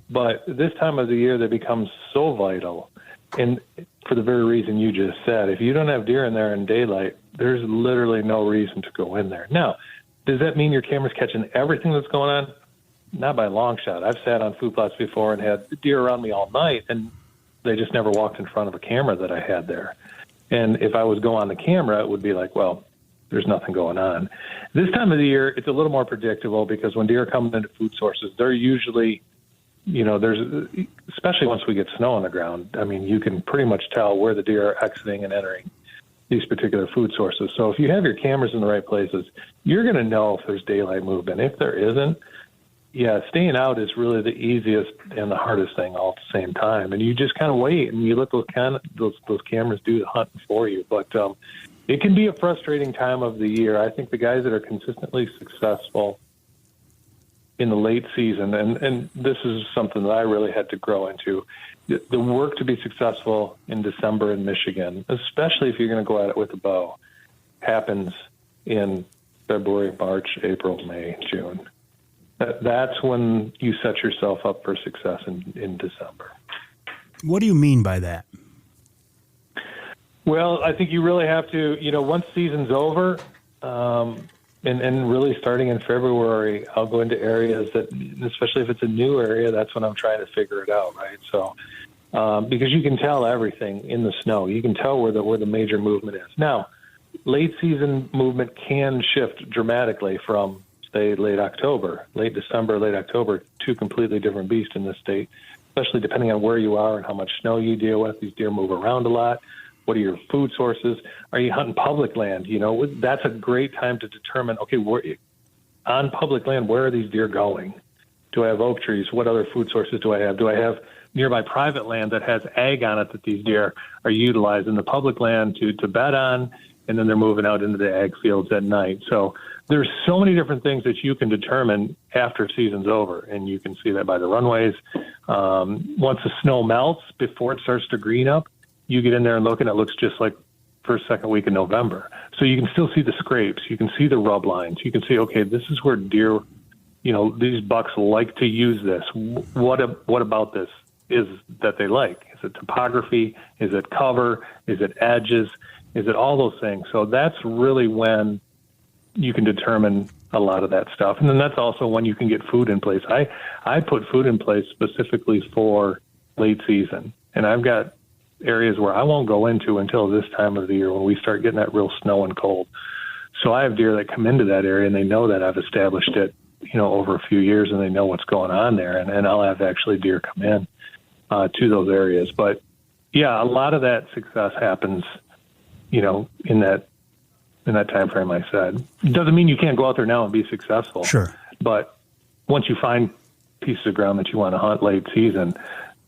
But this time of the year, they become so vital. And for the very reason you just said, if you don't have deer in there in daylight, there's literally no reason to go in there. Now, does that mean your camera's catching everything that's going on? Not by a long shot. I've sat on food plots before and had deer around me all night, and they just never walked in front of a camera that I had there. And if I was going on the camera, it would be like, well, there's nothing going on. This time of the year, it's a little more predictable because when deer are coming into food sources, they're usually, you know, especially once we get snow on the ground, I mean, you can pretty much tell where the deer are exiting and entering these particular food sources. So if you have your cameras in the right places, you're going to know if there's daylight movement. If there isn't, yeah, staying out is really the easiest and the hardest thing all at the same time. And you just kind of wait and you let those cameras do the hunting for you. But it can be a frustrating time of the year. I think the guys that are consistently successful in the late season, and this is something that I really had to grow into, the work to be successful in December in Michigan, especially if you're going to go at it with a bow, happens in February, March, April, May, June. That's when you set yourself up for success in December. What do you mean by that? Well, I think you really have to, you know, once season's over, and really starting in February, I'll go into areas that, especially if it's a new area, that's when I'm trying to figure it out, right? So, because you can tell everything in the snow. You can tell where the major movement is. Now, late season movement can shift dramatically from, say, late December, late October, two completely different beasts in this state, especially depending on where you are and how much snow you deal with. These deer move around a lot. What are your food sources? Are you hunting public land? You know, that's a great time to determine, okay, on public land, where are these deer going? Do I have oak trees? What other food sources do I have? Do I have nearby private land that has ag on it that these deer are utilizing the public land to bed on, and then they're moving out into the ag fields at night? So there's so many different things that you can determine after season's over, and you can see that by the runways. Once the snow melts, before it starts to green up, you get in there and look, and it looks just like first, second week in November. So you can still see the scrapes. You can see the rub lines. You can see, okay, this is where deer these bucks like to use this. What about this is that they like? Is it topography? Is it cover? Is it edges? Is it all those things? So that's really when you can determine a lot of that stuff. And then that's also when you can get food in place. I put food in place specifically for late season. And I've got areas where I won't go into until this time of the year when we start getting that real snow and cold. So I have deer that come into that area and they know that I've established it, over a few years, and they know what's going on there. And I'll have actually deer come in to those areas. But yeah, a lot of that success happens, in that time frame I said. It doesn't mean you can't go out there now and be successful. Sure. But once you find pieces of ground that you want to hunt late season,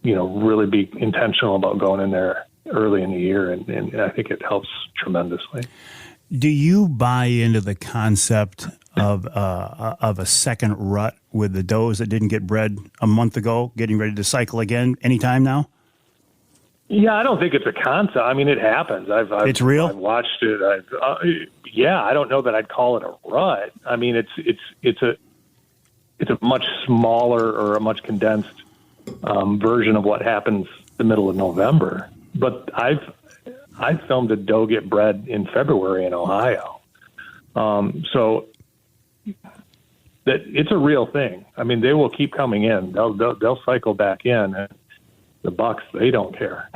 really be intentional about going in there early in the year. And I think it helps tremendously. Do you buy into the concept of a second rut with the does that didn't get bred a month ago, getting ready to cycle again anytime now? Yeah, I don't think it's a concept. I mean, it happens. It's real? I've watched it. I don't know that I'd call it a rut. I mean, it's a much smaller or a much condensed version of what happens the middle of November. But I filmed a doe get bred in February in Ohio. So that it's a real thing. I mean, they will keep coming in. They'll cycle back in. And the bucks, they don't care.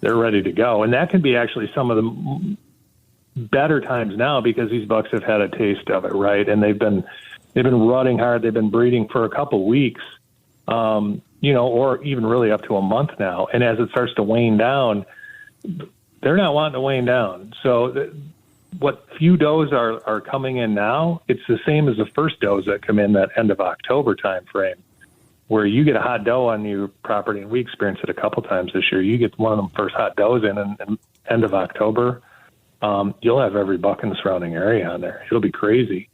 They're ready to go. And that can be actually some of the better times now because these bucks have had a taste of it, right? And they've been rutting hard. They've been breeding for a couple weeks, or even really up to a month now. And as it starts to wane down, they're not wanting to wane down. So what few does are coming in now, it's the same as the first does that come in that end of October time frame, where you get a hot doe on your property, and we experienced it a couple times this year. You get one of them first hot does in and end of October, you'll have every buck in the surrounding area on there. It'll be crazy.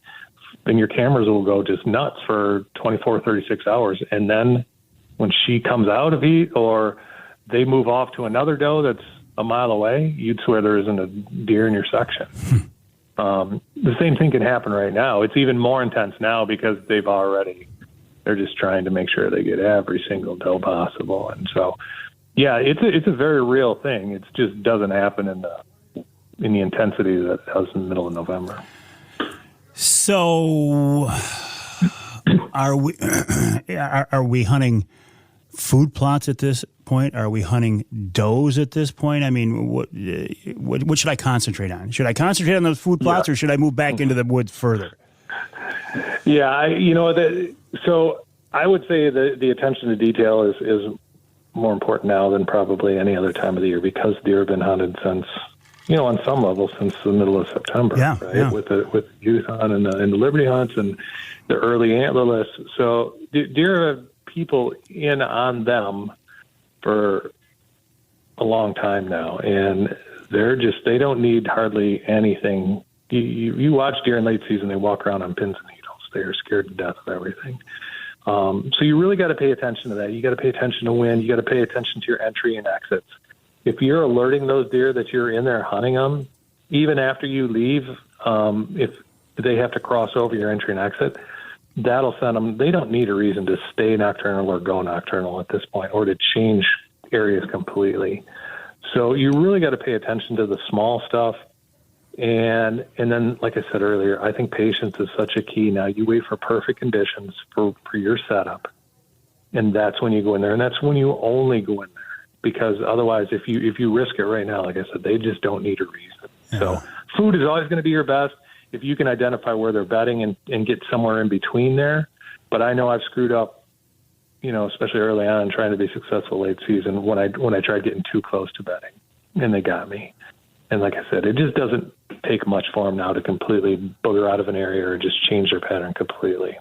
And your cameras will go just nuts for 24, 36 hours. And then when she comes out of heat or they move off to another doe that's a mile away, you'd swear there isn't a deer in your section. The same thing can happen right now. It's even more intense now because they're just trying to make sure they get every single doe possible. And so, yeah, it's a very real thing. It just doesn't happen in the intensity that it does in the middle of November. So are we hunting food plots at this point? Are we hunting does at this point? I mean, what should I concentrate on? Should I concentrate on those food plots, or should I move back into the woods further? Yeah, so I would say the attention to detail is more important now than probably any other time of the year because deer have been hunted since, on some level since the middle of September, right? Yeah. With the youth hunt and the Liberty hunts and the early antlerless. So deer have people in on them for a long time now, and they don't need hardly anything. You watch deer in late season, they walk around on pins and needles. They are scared to death of everything. So you really got to pay attention to that. You got to pay attention to wind. You got to pay attention to your entry and exits. If you're alerting those deer that you're in there hunting them, even after you leave, if they have to cross over your entry and exit, that'll send them. They don't need a reason to stay nocturnal or go nocturnal at this point, or to change areas completely. So you really got to pay attention to the small stuff. And then, like I said earlier, I think patience is such a key. Now you wait for perfect conditions for your setup, and that's when you go in there, and that's when you only go in there, because otherwise, if you risk it right now, like I said, they just don't need a reason. Yeah. So food is always going to be your best if you can identify where they're bedding and get somewhere in between there. But I know I've screwed up, especially early on trying to be successful late season when I tried getting too close to bedding, and they got me. And like I said, it just doesn't take much for them now to completely booger out of an area or just change their pattern completely.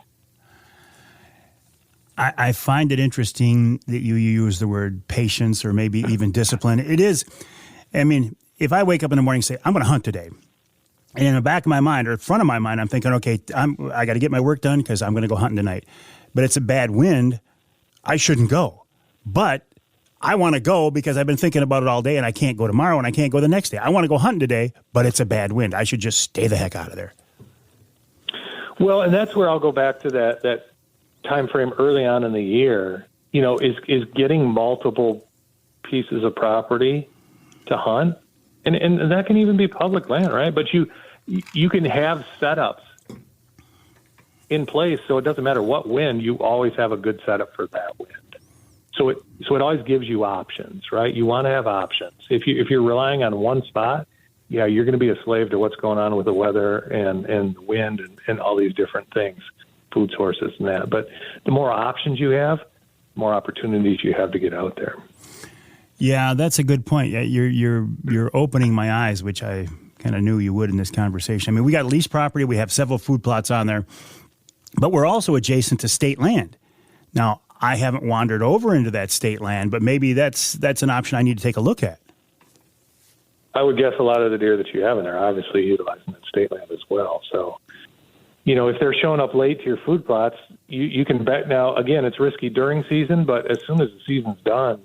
I find it interesting that you use the word patience or maybe even discipline. It is, I mean, if I wake up in the morning and say, I'm going to hunt today, and in the back of my mind or front of my mind, I'm thinking, okay, I got to get my work done because I'm going to go hunting tonight. But it's a bad wind. I shouldn't go. But I want to go because I've been thinking about it all day, and I can't go tomorrow and I can't go the next day. I want to go hunting today, but it's a bad wind. I should just stay the heck out of there. Well, and that's where I'll go back to that time frame early on in the year, is getting multiple pieces of property to hunt. And that can even be public land, right? But you can have setups in place, so it doesn't matter what wind, you always have a good setup for that wind. So it always gives you options, right? You want to have options. If you're relying on one spot, yeah, you're going to be a slave to what's going on with the weather and the wind and all these different things, food sources and that. But the more options you have, the more opportunities you have to get out there. Yeah, that's a good point. Yeah, you're opening my eyes, which I kind of knew you would in this conversation. I mean, we got leased property. We have several food plots on there, but we're also adjacent to state land. Now, I haven't wandered over into that state land, but maybe that's an option I need to take a look at. I would guess a lot of the deer that you have in there are obviously utilizing that state land as well. So, if they're showing up late to your food plots, you can bet. Now, again, it's risky during season, but as soon as the season's done,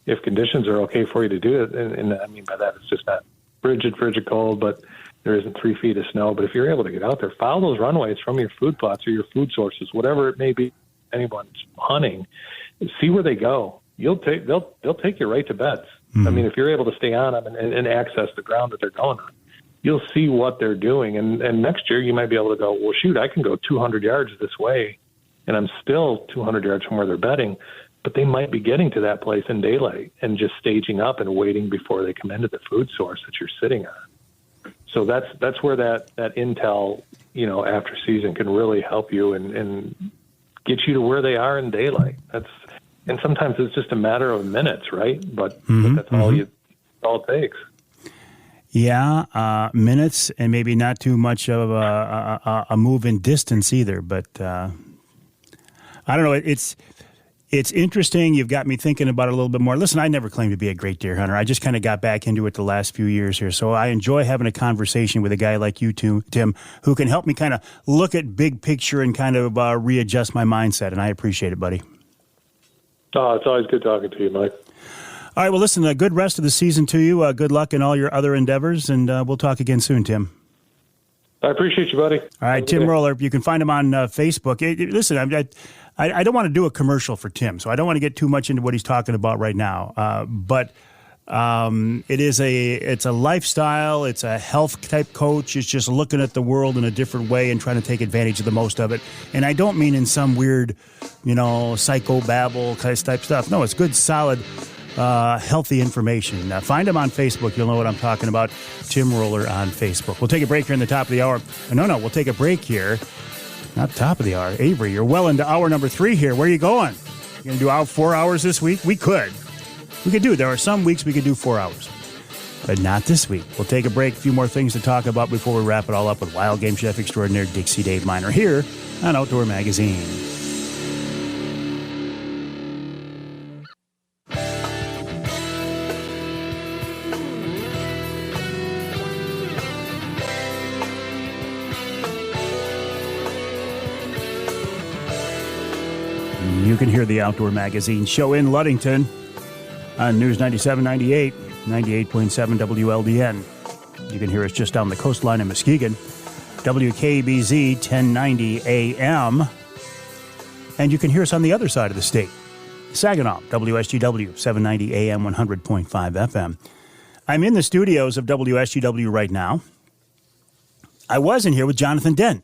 if conditions are okay for you to do it, and I mean by that, it's just not frigid cold, but there isn't 3 feet of snow. But if you're able to get out there, follow those runways from your food plots or your food sources, whatever it may be, anyone's hunting, see where they go. They'll take you right to beds. Mm-hmm. I mean, if you're able to stay on them and access the ground that they're going on, you'll see what they're doing. And next year you might be able to go, well, shoot, I can go 200 yards this way, and I'm still 200 yards from where they're bedding. But they might be getting to that place in daylight and just staging up and waiting before they come into the food source that you're sitting on. So that's where that intel, after season can really help you and get you to where they are in daylight. And sometimes it's just a matter of minutes, right? But that's all it takes. Yeah, minutes, and maybe not too much of a move in distance either. But I don't know. It's interesting. You've got me thinking about it a little bit more. Listen, I never claimed to be a great deer hunter. I just kind of got back into it the last few years here. So I enjoy having a conversation with a guy like you, Tim, who can help me kind of look at big picture and kind of readjust my mindset. And I appreciate it, buddy. Oh, it's always good talking to you, Mike. All right, well, listen, a good rest of the season to you. Good luck in all your other endeavors, and we'll talk again soon, Tim. I appreciate you, buddy. All right, Tim Roller, you can find him on Facebook. Listen, I don't want to do a commercial for Tim, so I don't want to get too much into what he's talking about right now. But it's a lifestyle. It's a health type coach. It's just looking at the world in a different way and trying to take advantage of the most of it. And I don't mean in some weird, psychobabble kind of type stuff. No, it's good, solid, healthy information. Find him on Facebook. You'll know what I'm talking about. Tim Roller on Facebook. We'll take a break here in the top of the hour. No, we'll take a break here. Not top of the hour. Avery, you're well into hour number 3 here. Where are you going? You going to do 4 hours this week? We could do it. There are some weeks we could do 4 hours, but not this week. We'll take a break. A few more things to talk about before we wrap it all up with Wild Game Chef Extraordinaire Dixie Dave Miner here on Outdoor Magazine. You can hear the Outdoor Magazine show in Ludington on News 97.98, 98.7 WLDN. You can hear us just down the coastline in Muskegon, WKBZ 1090 AM. And you can hear us on the other side of the state, Saginaw, WSGW 790 AM, 100.5 FM. I'm in the studios of WSGW right now. I was in here with Jonathan Dent.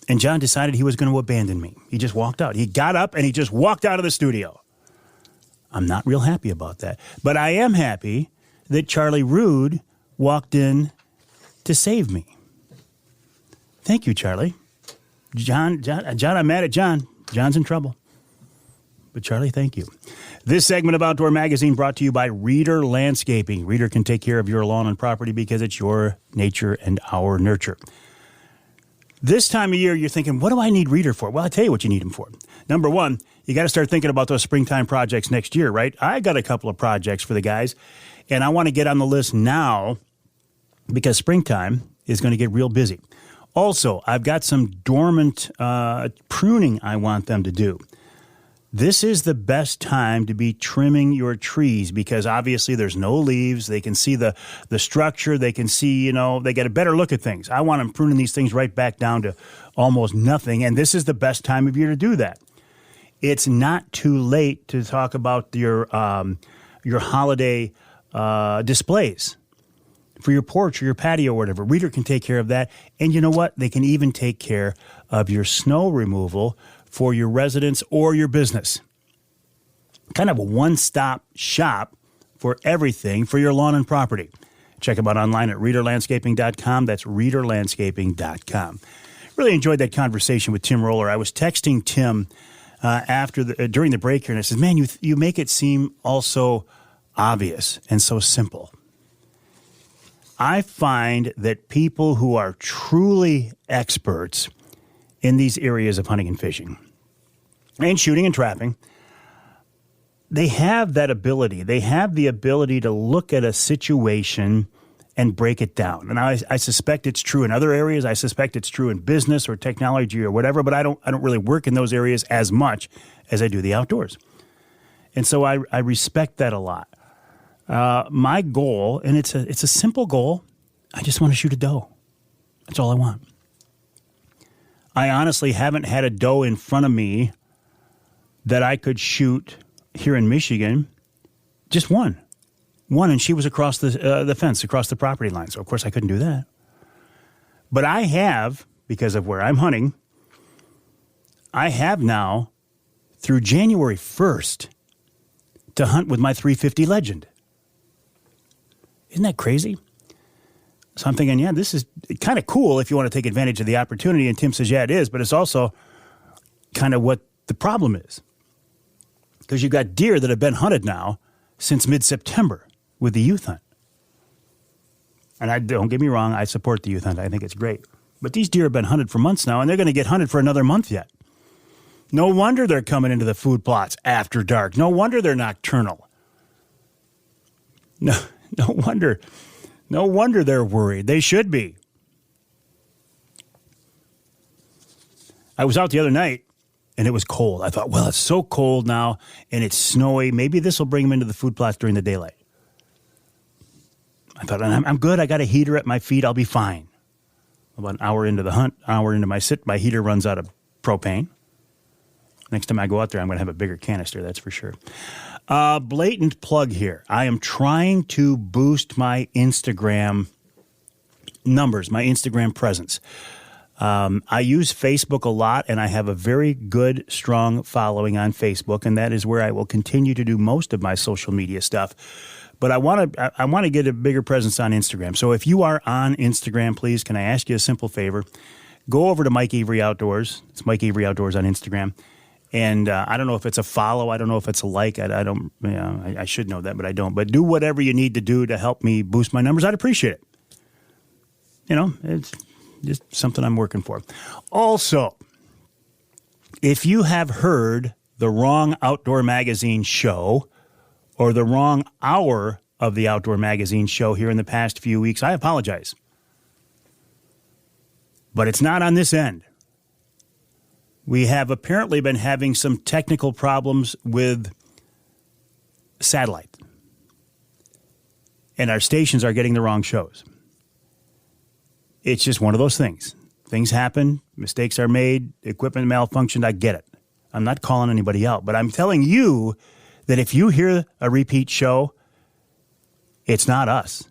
And John decided he was going to abandon me. He just walked out. He got up and he just walked out of the studio. I'm not real happy about that. But I am happy that Charlie Rude walked in to save me. Thank you, Charlie. John, I'm mad at John. John's in trouble. But Charlie, thank you. This segment of Outdoor Magazine brought to you by Reader Landscaping. Reader can take care of your lawn and property because it's your nature and our nurture. This time of year, you're thinking, what do I need Reader for? Well, I'll tell you what you need him for. Number one, you got to start thinking about those springtime projects next year, right? I got a couple of projects for the guys, and I want to get on the list now because springtime is going to get real busy. Also, I've got some dormant pruning I want them to do. This is the best time to be trimming your trees because obviously there's no leaves. They can see the structure. They can see, they get a better look at things. I want them pruning these things right back down to almost nothing, and this is the best time of year to do that. It's not too late to talk about your holiday displays for your porch or your patio or whatever. Reader can take care of that, and you know what? They can even take care of your snow removal for your residence or your business. Kind of a one-stop shop for everything for your lawn and property. Check them out online at readerlandscaping.com. That's readerlandscaping.com. Really enjoyed that conversation with Tim Roller. I was texting Tim during the break here, and I said, man, you make it seem all so obvious and so simple. I find that people who are truly experts in these areas of hunting and fishing and shooting and trapping, they have that ability. They have the ability to look at a situation and break it down. And I suspect it's true in other areas. I suspect it's true in business or technology or whatever, but I don't really work in those areas as much as I do the outdoors. And so I respect that a lot. My goal, and it's a simple goal, I just want to shoot a doe. That's all I want. I honestly haven't had a doe in front of me that I could shoot here in Michigan. Just one, and she was across the fence, across the property line. So, of course, I couldn't do that. But I have, because of where I'm hunting, I have now, through January 1st, to hunt with my 350 Legend. Isn't that crazy? So I'm thinking, yeah, this is kind of cool if you want to take advantage of the opportunity. And Tim says, yeah, it is. But it's also kind of what the problem is. Because you've got deer that have been hunted now since mid-September with the youth hunt. And don't get me wrong, I support the youth hunt. I think it's great. But these deer have been hunted for months now, and they're going to get hunted for another month yet. No wonder they're coming into the food plots after dark. No wonder they're nocturnal. No wonder. No wonder they're worried. They should be. I was out the other night, and it was cold. I thought, well, it's so cold now, and it's snowy. Maybe this will bring them into the food plots during the daylight. I thought, I'm good. I got a heater at my feet. I'll be fine. About an hour into the hunt, hour into my sit, my heater runs out of propane. Next time I go out there, I'm going to have a bigger canister, that's for sure. Blatant plug here. I am trying to boost my Instagram numbers, my Instagram presence. I use Facebook a lot, and I have a very good, strong following on Facebook, and that is where I will continue to do most of my social media stuff. But I want to get a bigger presence on Instagram. So if you are on Instagram, please, can I ask you a simple favor? Go over to Mike Avery Outdoors. It's Mike Avery Outdoors on Instagram. And I don't know if it's a follow. I don't know if it's a like. I should know that, but I don't. But do whatever you need to do to help me boost my numbers. I'd appreciate it. It's just something I'm working for. Also, if you have heard the wrong Outdoor Magazine show or the wrong hour of the Outdoor Magazine show here in the past few weeks, I apologize. But it's not on this end. We have apparently been having some technical problems with satellite. And our stations are getting the wrong shows. It's just one of those things. Things happen. Mistakes are made. Equipment malfunctioned. I get it. I'm not calling anybody out. But I'm telling you that if you hear a repeat show, it's not us.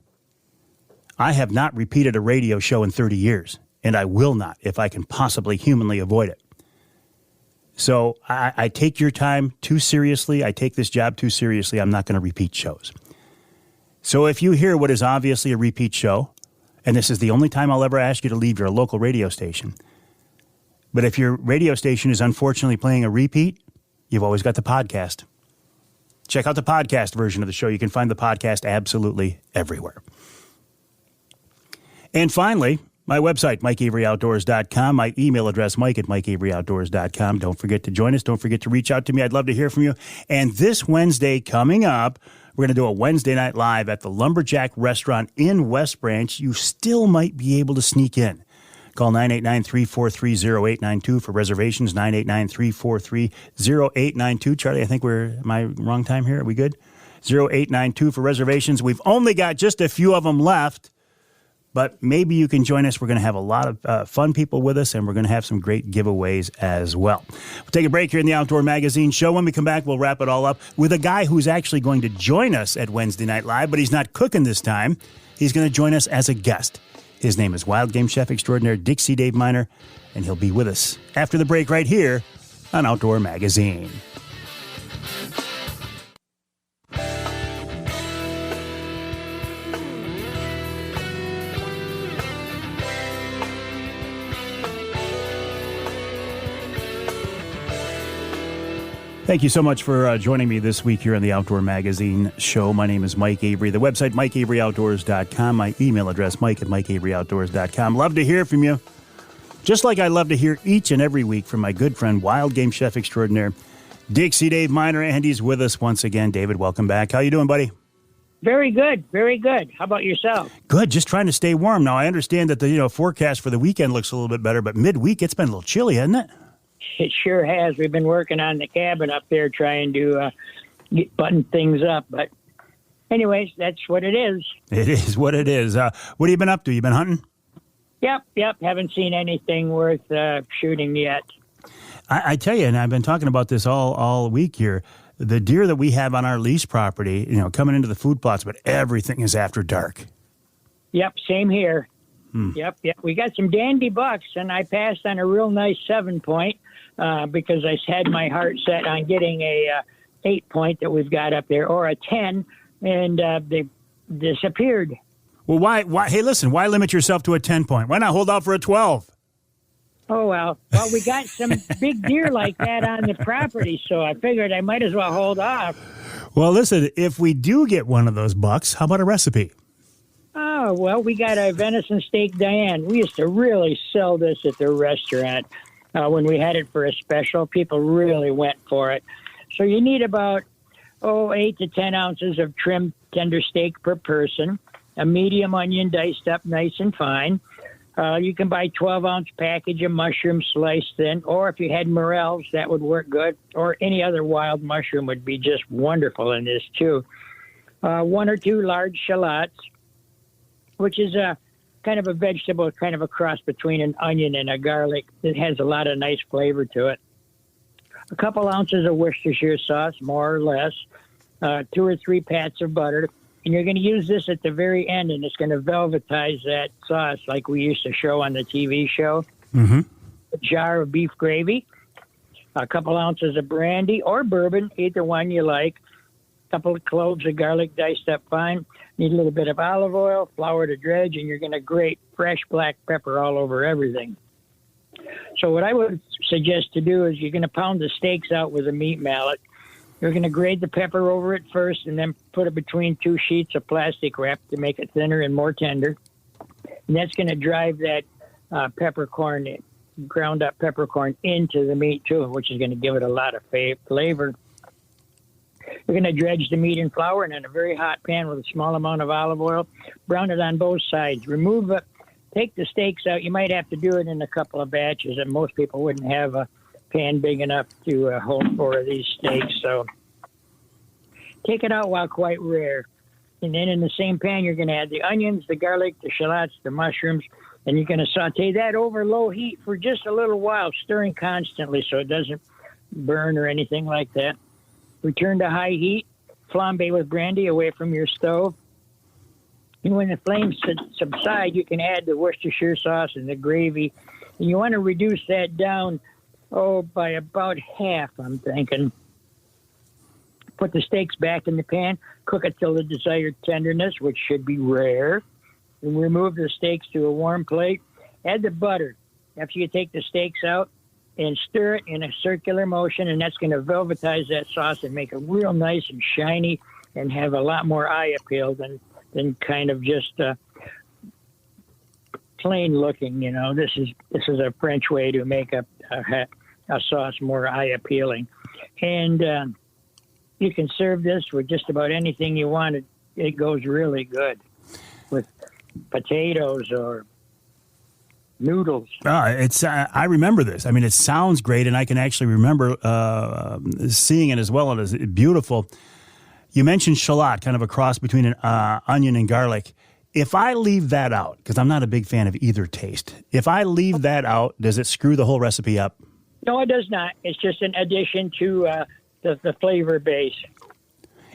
I have not repeated a radio show in 30 years. And I will not if I can possibly humanly avoid it. So I take your time too seriously. I take this job too seriously. I'm not going to repeat shows. So if you hear what is obviously a repeat show, and this is the only time I'll ever ask you to leave your local radio station, but if your radio station is unfortunately playing a repeat, you've always got the podcast. Check out the podcast version of the show. You can find the podcast absolutely everywhere. And finally, my website, MikeAveryOutdoors.com. My email address, Mike@MikeAveryOutdoors.com. Don't forget to join us. Don't forget to reach out to me. I'd love to hear from you. And this Wednesday coming up, we're going to do a Wednesday night live at the Lumberjack Restaurant in West Branch. You still might be able to sneak in. Call 989-343-0892 for reservations, 989-343-0892. Charlie, I think am I wrong time here? Are we good? 0892 for reservations. We've only got just a few of them left, but maybe you can join us. We're going to have a lot of fun people with us, and we're going to have some great giveaways as well. We'll take a break here in the Outdoor Magazine show. When we come back, we'll wrap it all up with a guy who's actually going to join us at Wednesday Night Live, but he's not cooking this time. He's going to join us as a guest. His name is Wild Game Chef Extraordinaire Dixie Dave Miner, and he'll be with us after the break right here on Outdoor Magazine. Thank you so much for joining me this week here on the Outdoor Magazine show. My name is Mike Avery. The website, MikeAveryOutdoors.com. My email address, Mike@MikeAveryOutdoors.com. Love to hear from you. Just like I love to hear each and every week from my good friend, Wild Game Chef Extraordinaire, Dixie Dave Miner, and he's with us once again. David, welcome back. How you doing, buddy? Very good, very good. How about yourself? Good, just trying to stay warm. Now, I understand that the forecast for the weekend looks a little bit better, but midweek, it's been a little chilly, hasn't it? It sure has. We've been working on the cabin up there trying to button things up. But anyways, that's what it is. It is what it is. What have you been up to? You been hunting? Yep. Haven't seen anything worth shooting yet. I tell you, and I've been talking about this all week here, the deer that we have on our lease property, coming into the food plots, but everything is after dark. Yep, same here. Yep. We got some dandy bucks, and I passed on a real nice 7-point because I had my heart set on getting a 8-point that we've got up there, or a 10, and they disappeared. Well, why? Hey, listen, why limit yourself to a 10-point? Why not hold out for a 12? Oh, well, we got some big deer like that on the property, so I figured I might as well hold off. Well, listen, if we do get one of those bucks, how about a recipe? Oh, well, we got a venison steak Diane. We used to really sell this at the restaurant when we had it for a special. People really went for it. So you need about, 8 to 10 ounces of trimmed tender steak per person, a medium onion diced up nice and fine. You can buy 12-ounce package of mushrooms sliced thin, or if you had morels, that would work good, or any other wild mushroom would be just wonderful in this, too. 1 or 2 large shallots, which is a kind of a vegetable, kind of a cross between an onion and a garlic. It has a lot of nice flavor to it. A couple ounces of Worcestershire sauce, more or less. 2 or 3 pats of butter. And you're going to use this at the very end, and it's going to velvetize that sauce like we used to show on the TV show. Mm-hmm. A jar of beef gravy. A couple ounces of brandy or bourbon, either one you like. A couple of cloves of garlic diced up fine. Need a little bit of olive oil, flour to dredge, and you're going to grate fresh black pepper all over everything. So what I would suggest to do is you're going to pound the steaks out with a meat mallet. You're going to grate the pepper over it first and then put it between 2 sheets of plastic wrap to make it thinner and more tender. And that's going to drive that peppercorn, ground up peppercorn into the meat too, which is going to give it a lot of flavor. You're going to dredge the meat in flour and in a very hot pan with a small amount of olive oil. Brown it on both sides. Remove it. Take the steaks out. You might have to do it in a couple of batches, and most people wouldn't have a pan big enough to hold 4 of these steaks. So take it out while quite rare. And then in the same pan, you're going to add the onions, the garlic, the shallots, the mushrooms, and you're going to saute that over low heat for just a little while, stirring constantly so it doesn't burn or anything like that. Return to high heat, flambe with brandy away from your stove. And when the flames subside, you can add the Worcestershire sauce and the gravy. And you want to reduce that down, by about half, I'm thinking. Put the steaks back in the pan, cook it till the desired tenderness, which should be rare. And remove the steaks to a warm plate. Add the butter after you take the steaks out, and stir it in a circular motion, and that's going to velvetize that sauce and make it real nice and shiny and have a lot more eye appeal than kind of just plain looking. This is a French way to make a sauce more eye appealing. And you can serve this with just about anything you want. It goes really good with potatoes or Noodles. I remember this. I mean, it sounds great, and I can actually remember seeing it as well. It is beautiful. You mentioned shallot, kind of a cross between an onion and garlic. If I leave that out, because I'm not a big fan of either taste, if I leave that out, does it screw the whole recipe up? No, it does not. It's just an addition to the flavor base.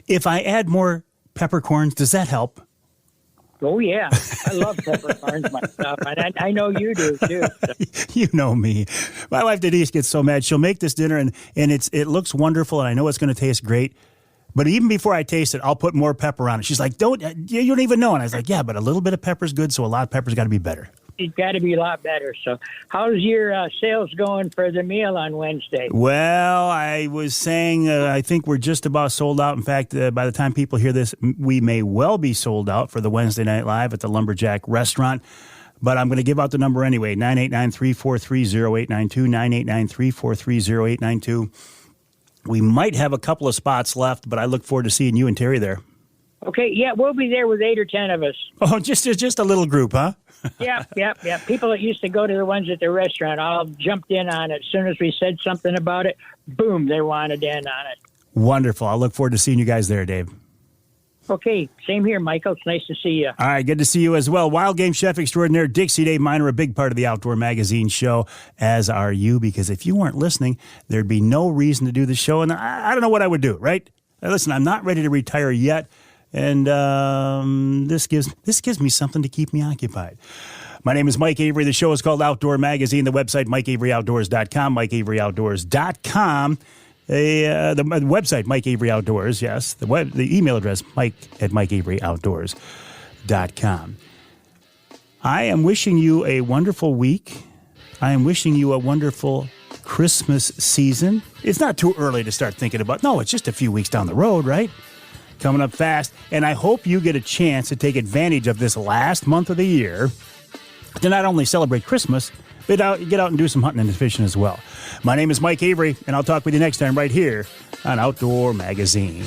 If I add more peppercorns, does that help? Oh, yeah. I love peppercorns myself, and I know you do, too. You know me. My wife Denise gets so mad. She'll make this dinner, and it looks wonderful, and I know it's going to taste great. But even before I taste it, I'll put more pepper on it. She's like, you don't even know. And I was like, yeah, but a little bit of pepper is good, so a lot of pepper's got to be better. It's got to be a lot better. So how's your sales going for the meal on Wednesday? Well, I was saying I think we're just about sold out. In fact, by the time people hear this, we may well be sold out for the Wednesday Night Live at the Lumberjack Restaurant. But I'm going to give out the number anyway, 989-343-0892, 989-343-0892. We might have a couple of spots left, but I look forward to seeing you and Terry there. Okay, yeah, we'll be there with 8 or 10 of us. Oh, just a little group, huh? Yeah. People that used to go to the ones at the restaurant all jumped in on it. As soon as we said something about it, boom, they wanted in on it. Wonderful. I look forward to seeing you guys there, Dave. Okay, same here, Michael. It's nice to see you. All right, good to see you as well. Wild Game Chef Extraordinaire Dixie Dave Miner, a big part of the Outdoor Magazine show, as are you, because if you weren't listening, there'd be no reason to do the show, and I don't know what I would do, right? Listen, I'm not ready to retire yet, and this gives me something to keep me occupied. My name is Mike Avery. The show is called Outdoor Magazine. The website, MikeAveryOutdoors.com, MikeAveryOutdoors.com. The website, Mike Avery Outdoors, yes. The email address, mike@MikeAveryOutdoors.com. I am wishing you a wonderful week. I am wishing you a wonderful Christmas season. It's not too early to start thinking about, no, it's just a few weeks down the road, right? Coming up fast. And I hope you get a chance to take advantage of this last month of the year to not only celebrate Christmas, but get out and do some hunting and fishing as well. My name is Mike Avery, and I'll talk with you next time right here on Outdoor Magazine.